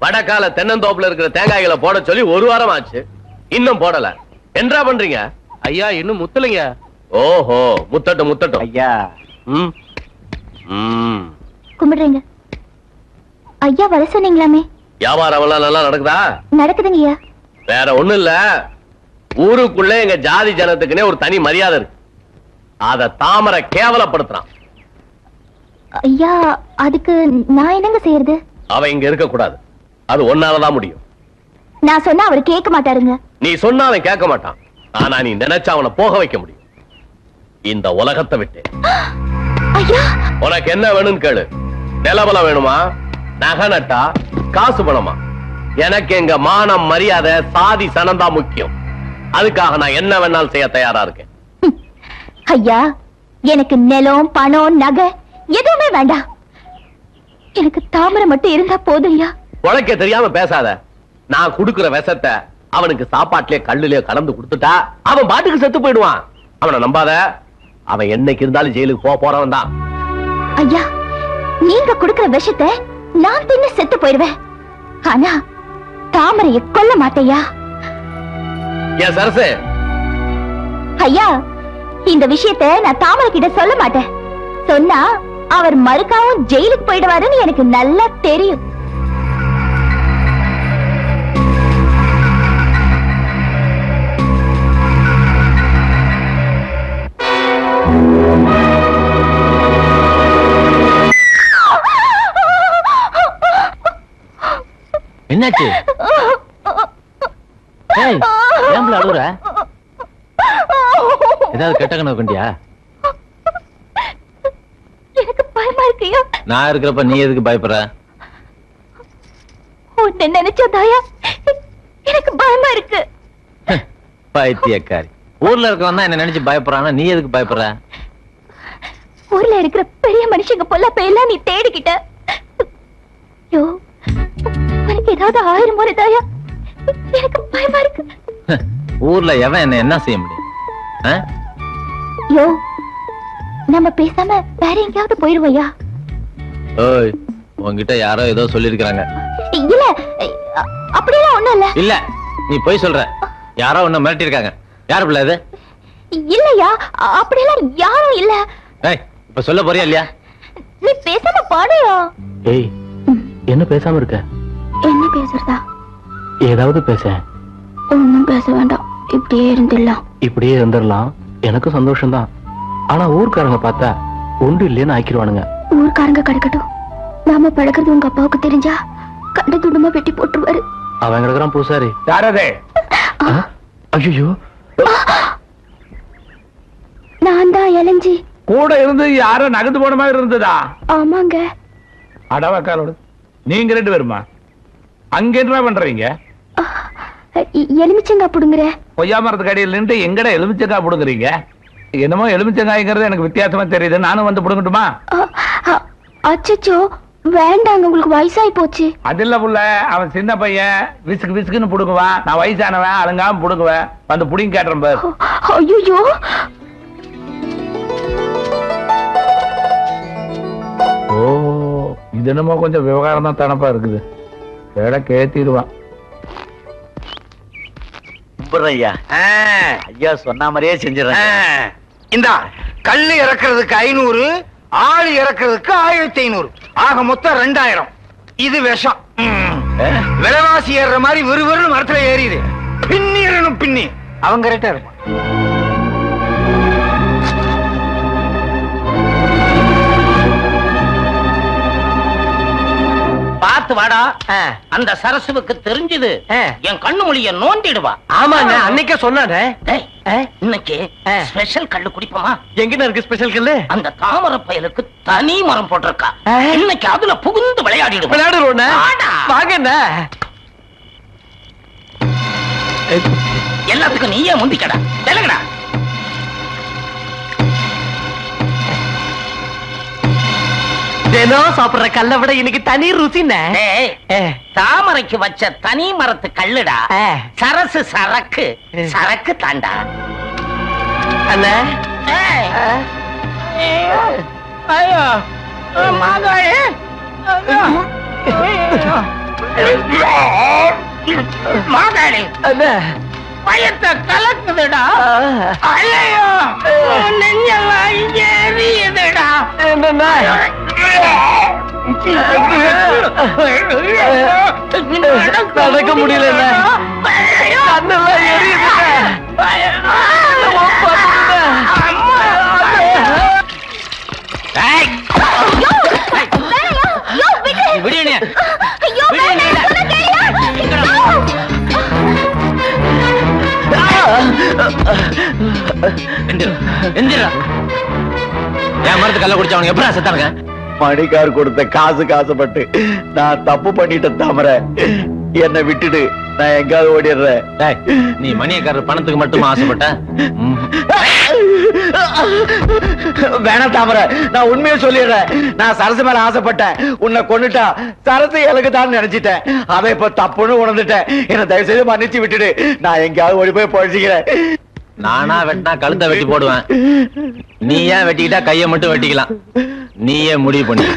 வடக்கால தென்னந்தோப்புல இருக்கிற தேங்காய்களை போட சொல்லி ஒரு வாரம் ஆச்சு இன்னும் போடல என்றா பண்றீங்க ஐயா இன்னும் முத்தலைங்க. ஓஹோ முத்தட்டும் ஐயா. கும்பிடுறீங்க ஐயா. வர சொன்னீங்களாமே வியாபாரம் எல்லாம் நல்லா நடக்குதா? நடக்குதுங்கய்யா. வேற ஒண்ணும் இல்ல, ஊருக்குள்ள எங்க ஜாதி ஜனத்துக்குன்னே ஒரு தனி மரியாதை இருக்கு. அத தாமரை கேவலப்படுத்துறான். ஐயா அதுக்கு நான் என்னங்க செய்யறது? அவ இங்க இருக்க கூடாது, அது ஒன்னாலதான் முடியும். நான் சொன்னா அவர் கேட்க மாட்டாருங்க. நீ சொன்னா அவன் கேட்க மாட்டான், ஆனா நீ நினைச்சா அவனை போக வைக்க முடியும் இந்த உலகத்தை விட்டு. உனக்கு என்ன வேணும்னு கேளு. நிலபலம் வேணுமா, நகை நட்டா, காசு பணமா? எனக்கு எங்க மானம் மரியாதை சாதி சனம்தான் முக்கியம். அதுக்காக நான் என்ன வேணாலும் செய்ய தயாரா இருக்கேன். ஐயா எனக்கு நிலம் பணம் நகை எதுவுமே வேண்டாம். எனக்கு தாமரை மட்டும் இருந்தா போதும் ஐயா. உழைக்க தெரியாம பேசாத. நான் குடுக்கிற விஷத்தை அவனுக்கு சாப்பாட்டிலே கல்லுலயே கலந்து கொடுத்துட்டா அவன் பாட்டுக்கு செத்து போயிடுவான். அவனை நம்பாத, அவன் என்னைக்கு இருந்தாலும் ஜெயிலுக்கு போறவன் தான். ஐயா நீங்க குடுக்கிற விஷத்தை நான் தின்னு செத்து போயிடுவேன், ஆனா தாமரையை கொல்ல மாட்டேயா. ஏன் சரசு? ஐயா இந்த விஷயத்தை நான் தாமரை கிட்ட சொல்ல மாட்டேன். சொன்னா அவர் மறுக்காவும் ஜெயிலுக்கு போயிடுவாருன்னு எனக்கு நல்லா தெரியும். என்னாச்சு? ஏய் ஏம்பல அழுகுற? ஏதாவது கெட்ட கனவு கண்டியா? எனக்கு பயமா இருக்கியா? நான் இருக்கிறப்ப நீ எதுக்கு பயப்படுற? உன்னை நினைச்சதாயா எனக்கு பயமா இருக்கு. பைத்தியக்காரி. ஊர்ல இருக்கவன் தான் என்ன நினைச்சு பயப்படுறானா, நீ எதுக்கு பயப்படுற? ஊர்ல இருக்கிற பெரிய மனுஷங்க போல எல்லாம் நீ தேடிக்கிட்ட. யோ உனக்கு ஏதாவது ஆயிரம் முறை தாயா, எனக்கு பயமா இருக்கு. ஊர்ல எவன் என்ன செய்ய முடியும்? யோ நம்ம பேசாம வேற எங்கேயாவது போயிருவோயா? ஓய் உன்கிட்ட யாரோ ஏதோ சொல்லிருக்காங்க. இல்ல அப்படியெல்லாம் ஒண்ணும் இல்ல. இல்ல நீ போய் சொல்ற. யாரோ உன்னை மிரட்டி இருக்காங்க. யாரு பிள்ளை இது? இல்லையா அப்படியெல்லாம் யாரும் இல்ல. ஏய் இப்ப சொல்ல போறியா இல்லையா? நீ பேசாம பாடுயா. ஏய் என்ன பேசாம இருக்க? என்ன பேசுறதா? ஏதாவது பேச. ஒண்ணும் பேச வேண்டாம், இப்படியே இருந்துடலாம். இப்படியே இருந்துடலாம், எனக்கு சந்தோஷம் தான். ஆனா ஊர்க்காரங்க பார்த்தா ஒன்று இல்லைன்னு ஆக்கிடுவானுங்க. ஊர்க்காரங்க கிடக்கட்டும், நாம பழகிறது உங்க அப்பாவுக்கு தெரிஞ்சா கண்ட துண்டமா வெட்டி போட்டுருவாரு. அவன் கிடக்குறான் பூசாரி. யாரதே? ஐயோ நான் தான் இளஞ்சி. கூட இருந்து யாரோ நகர்ந்து போன மாதிரி இருந்ததா? ஆமாங்க. அடவாக்காலோடு நீங்க ரெண்டு பேருமா அங்க என்ன பண்றீங்க? எலுமிச்சங்காய் புடுங்குற. கொய்யா மரத்துக்கு அடியில் நின்று எங்கட எலுமிச்சங்காய் புடுங்குறீங்க? என்னமோ எலுமிச்சங்காய்ங்கிறது எனக்கு வித்தியாசமா தெரியுது, நானும் வந்து புடுங்கட்டுமா? அச்சச்சோ வேண்டாங்க, உங்களுக்கு வயசாயி போச்சு. அது இல்ல புள்ள, அவன் சின்ன பையன் விசுக்கு விசுக்குன்னு புடுங்குவான். நான் வயசானவன் அழுங்காம புடுங்குவேன். வந்து புடிங்க கேட்டுறேன் பாரு. ஐயோ ஓ இது என்னமோ கொஞ்சம் விவகாரம் தான் தனப்பா இருக்குது. வேலை கேத்திடுவான். ஐயா ஐயா சொன்ன மாதிரியே செஞ்சிடறேன். இந்தா கல்லு இறக்குறதுக்கு 500, ஆள் இறக்குறதுக்கு 1500, ஆக மொத்தம் 2000. இது விஷம். விலைவாசி ஏறுற மாதிரி விறுவிறுன்னு மரத்துல ஏறிடு. பின்னிடணும் பின்னி. அவங்க கரெக்டா இருப்பான். பார்த்து வாடா, அந்த சரசுவுக்கு தெரிஞ்சது என் கண்ணு மொழிய நோண்டிடுவா. ஆமாங்க அன்னைக்கே சொன்னானே. இன்னைக்கு ஸ்பெஷல் கல்லு குடிப்போமா? எங்க இருக்கு ஸ்பெஷல் கல்லு? அந்த தாமரை பயலுக்கு தனி மரம் போட்டிருக்கா. இன்னைக்கு அதுல புகுந்து விளையாடிடுவோம். விளையாடுறோம். வாங்க. எல்லாத்துக்கும் நீயே முந்திக்கடா. தெலுங்கடா. தினம் சாப்பிடுற கல்லை விட இன்னைக்கு தனி ருசிண்ணே. தாமரைக்கு வச்ச தனி மரத்து கல்லுடா. சரசு சரக்கு சரக்கு தாண்டா. அண்ணே ஐயோ மாதாயே மாதாளி பயத்தை கலக்குதுடா. ஐயோ நெஞ்செல்லாம் எரியுதுடா. நடக்க முடியல. கண்ணெல்லாம் எரியுது. என் மரத்து கல்ல குடிச்சு அவனுக்கு எப்படி செத்தானுங்க? மணிக்கார் கொடுத்த காசுக்கு ஆசைப்பட்டு நான் தப்பு பண்ணிட்டேன் தாமரை. என்னை விட்டுடு, நான் எங்காவது ஓடிடுறேன். நீ மணியக்காரர் பணத்துக்கு மட்டும் ஆசைப்பட்ட? வேணாம் தாமரை, நான் உண்மையை சொல்லிடுறேன். நான் சரசு மேல ஆசைப்பட்டேன். உன்னை கொன்னுட்டா சரசு எனக்கு தான் நினைச்சிட்டேன். அதை இப்ப தப்புன்னு உணர்ந்துட்டேன். என்ன தயவு செய்து மன்னிச்சு விட்டுடு. நான் எங்கேயாவது ஓடி போய் பழிச்சுக்கிறேன். நானா வெட்டினா கழுத்தை வெட்டி போடுவேன். நீ ஏன் வெட்டிக்கிட்டா கையை மட்டும் வெட்டிக்கலாம். நீயே முடிவு பண்ணி.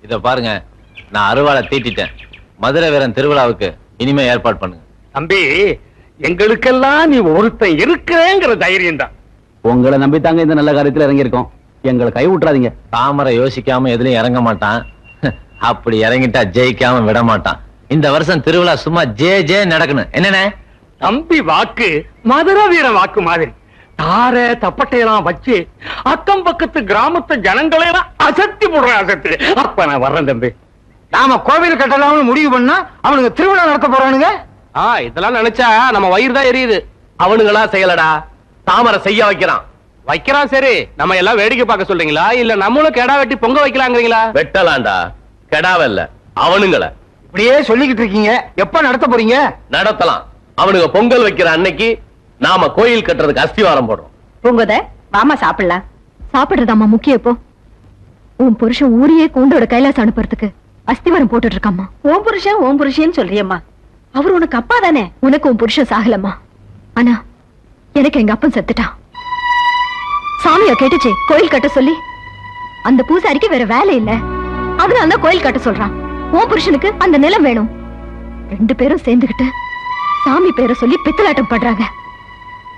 இத பாருங்க, நான் அருவாளை தீட்டிட்டேன். மதுரை வீரன் திருவிழாவுக்கு இனிமே ஏற்பாடு பண்ணுங்க. தம்பி, எங்களுக்கெல்லாம் நீ ஒருத்தன் இருக்கிறேங்கிற தைரியம் தான். உங்களை நம்பித்தாங்க இந்த நல்ல காரியத்துல இறங்கி இருக்கோம். எங்களை கை விட்டுறாதீங்க. தாமரை யோசிக்காம எதுலயும் இறங்க மாட்டான். அப்படி இறங்கிட்டா ஜெயிக்காம விட மாட்டான். இந்த வருஷம் திருவிழா சும்மா ஜே ஜே நடக்கணும். என்னண்ணே? தம்பி வாக்கு மதுரை வீரன் வாக்கு மாதிரி தார தப்பட்டையெல்லாம் வச்சு அக்கம் பக்கத்து கிராமத்து ஜனங்களையெல்லாம் அசத்தி போடுறேன். அசத்து. அப்ப நான் வர்றேன் தம்பி. நாம கோவில் கட்டலாம்னு முடிவு பண்ணா அவனுக்கு திருவிழா நடத்த போறானுங்க. இதெல்லாம் நினைச்சா நம்ம வயிறு தான் எரியுது. அவனுங்களா செய்யலடா, தாமரை செய்ய வைக்கிறான். சரி, நம்ம எல்லாம் வேடிக்கை பார்க்க சொல்றீங்களா இல்ல நம்மளும் கெடா வெட்டி பொங்க வைக்கலாங்கிறீங்களா? வெட்டலாண்டா, கெடாவல்ல அவனுங்களை. இப்படியே சொல்லிக்கிட்டு இருக்கீங்க, எப்ப நடத்த போறீங்க? நடத்தலாம். அவனுங்க பொங்கல் வைக்கிற அன்னைக்கு நாம கோயில் கட்டுறதுக்கு அஸ்திவாரம் போடுறோம். பூங்கோத வாமா சாப்பிடலாம். சாப்பிடுறதாம்மா முக்கியம். இப்போ உன் புருஷன் ஊரையே கூண்டோட கைலாசம் அனுப்புறதுக்கு அஸ்திவாரம் போட்டுட்டு இருக்காமா. ஓம் புருஷன் சொல்றியம்மா. அவர் உனக்கு அப்பா தானே. உனக்கு உன் புருஷன் சாகலம்மா. ஆனா எனக்கு எங்க அப்பன் செத்துட்டான். சாமியா கேட்டுச்சு கோயில் கட்ட சொல்லி. அந்த பூசாரிக்கு வேற வேலை இல்ல, அதனாலதான் கோயில் கட்ட சொல்றான். உன் புருஷனுக்கு அந்த நிலம் வேணும். 2 பேரும் சேர்ந்துகிட்டு சாமி பேரை சொல்லி பித்தலாட்டம் பண்றாங்க.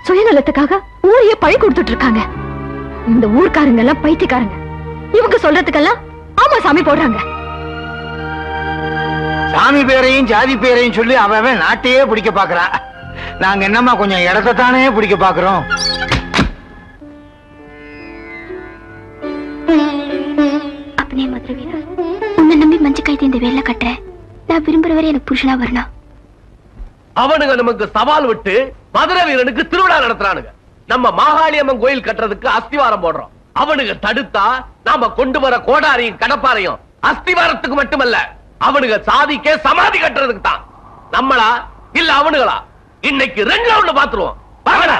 சுயநலத்துக்காக ஊரையே பழி கொடுத்துட்டு இருக்காங்க. இந்த ஊர்க்காரங்க எல்லாம் பைத்தியக்காரங்க. இவங்க சொல்றதுக்கெல்லாம் ஆமா சாமி போடுறாங்க. சாமி பேரையும் ஜாதி பேரையும் சொல்லி அவன் நாட்டையே பிடிக்க பாக்குறான். நாங்க என்னமா கொஞ்சம் இடத்தைத்தானே பிடிக்க பாக்குறோம். அப்பனே மதுரை வீரா, உன்னை நம்பி மஞ்சள் கைது இந்த வேலை கட்டுறேன். நான் விரும்புற வரை எனக்கு புருஷனா வரணும். அவனுங்க நமக்கு சவால் விட்டு மதுரை வீரனுக்கு திருவிழா நடத்துறானுங்க. நம்ம மாகாளியம்மன் கோயில் கட்டுறதுக்கு அஸ்திவாரம் போடுறோம். அவனுங்க தடுத்தா நாம கொண்டு வர கோடாரியும் கடப்பாரையும் அஸ்திவாரத்துக்கு மட்டுமல்ல, அவனுங்க சாதிக்கே சமாதி கட்டுறதுக்கு தான். நம்மளா இல்ல அவனுங்களா? இன்னைக்கு 2 ரவுண்ட் பாத்துருவோம். வாங்கடா.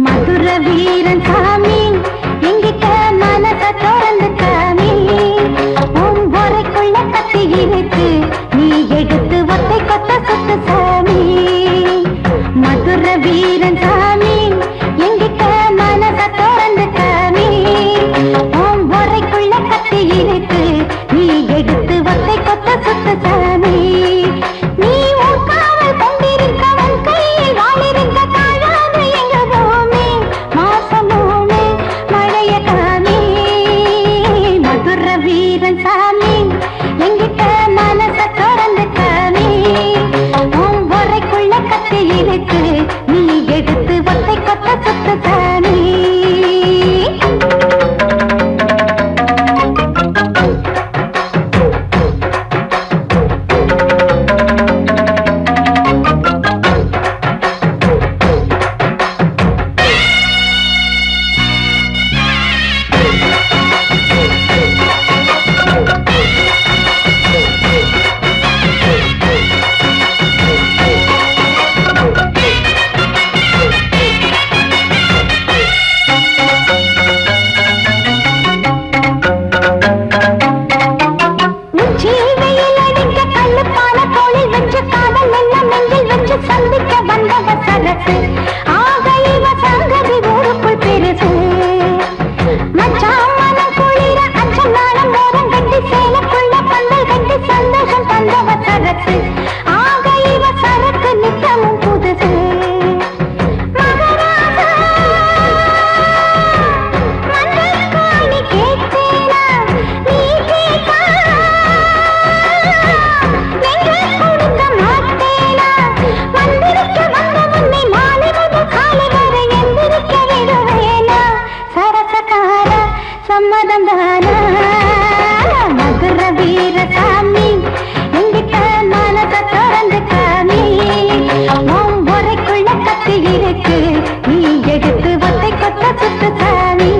மதுரை வீரன் சாமி, எங்கிட்ட மனச திறந்து காமி. உன் உரைக்குள்ள கத்தி இருக்கு, நீ எடுத்து ஒத்தை கொத்த சுத்து சாமி. மதுரை வீரன் சாமி, தந்தானா மதுர வீரசாமி எங்கிட்ட மனத திறந்து காமி உன் முறைக்குள்ள கத்தி இருக்கு நீ எடுத்து வத்தை கொத்த சுத்து சாமி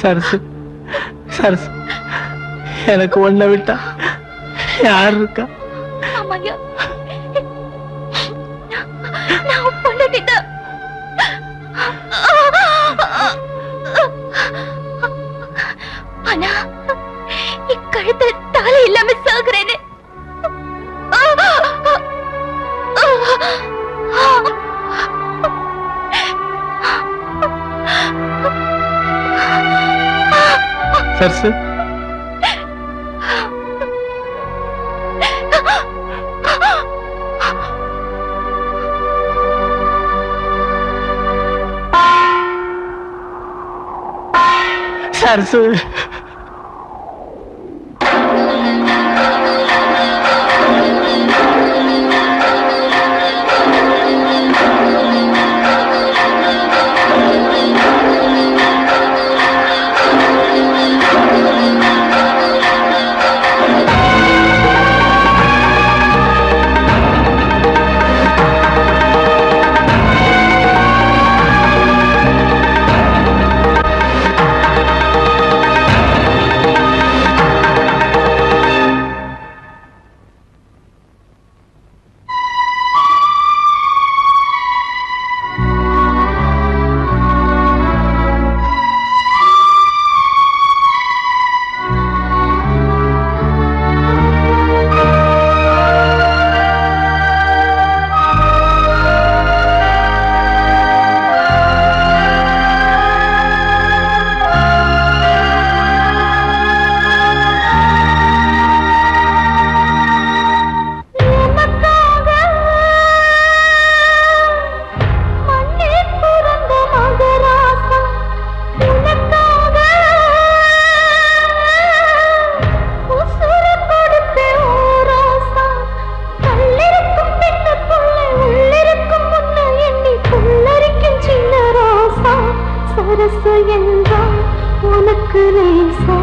சரசு சரசு எனக்கு ஒன்ன விட்டா யார் இருக்கா? ஆனா இக்கழுத்துல தாலி இல்லாம சாகுறேன்னு சரசு சரசு அரசு என்றால் உனக்கு லேசா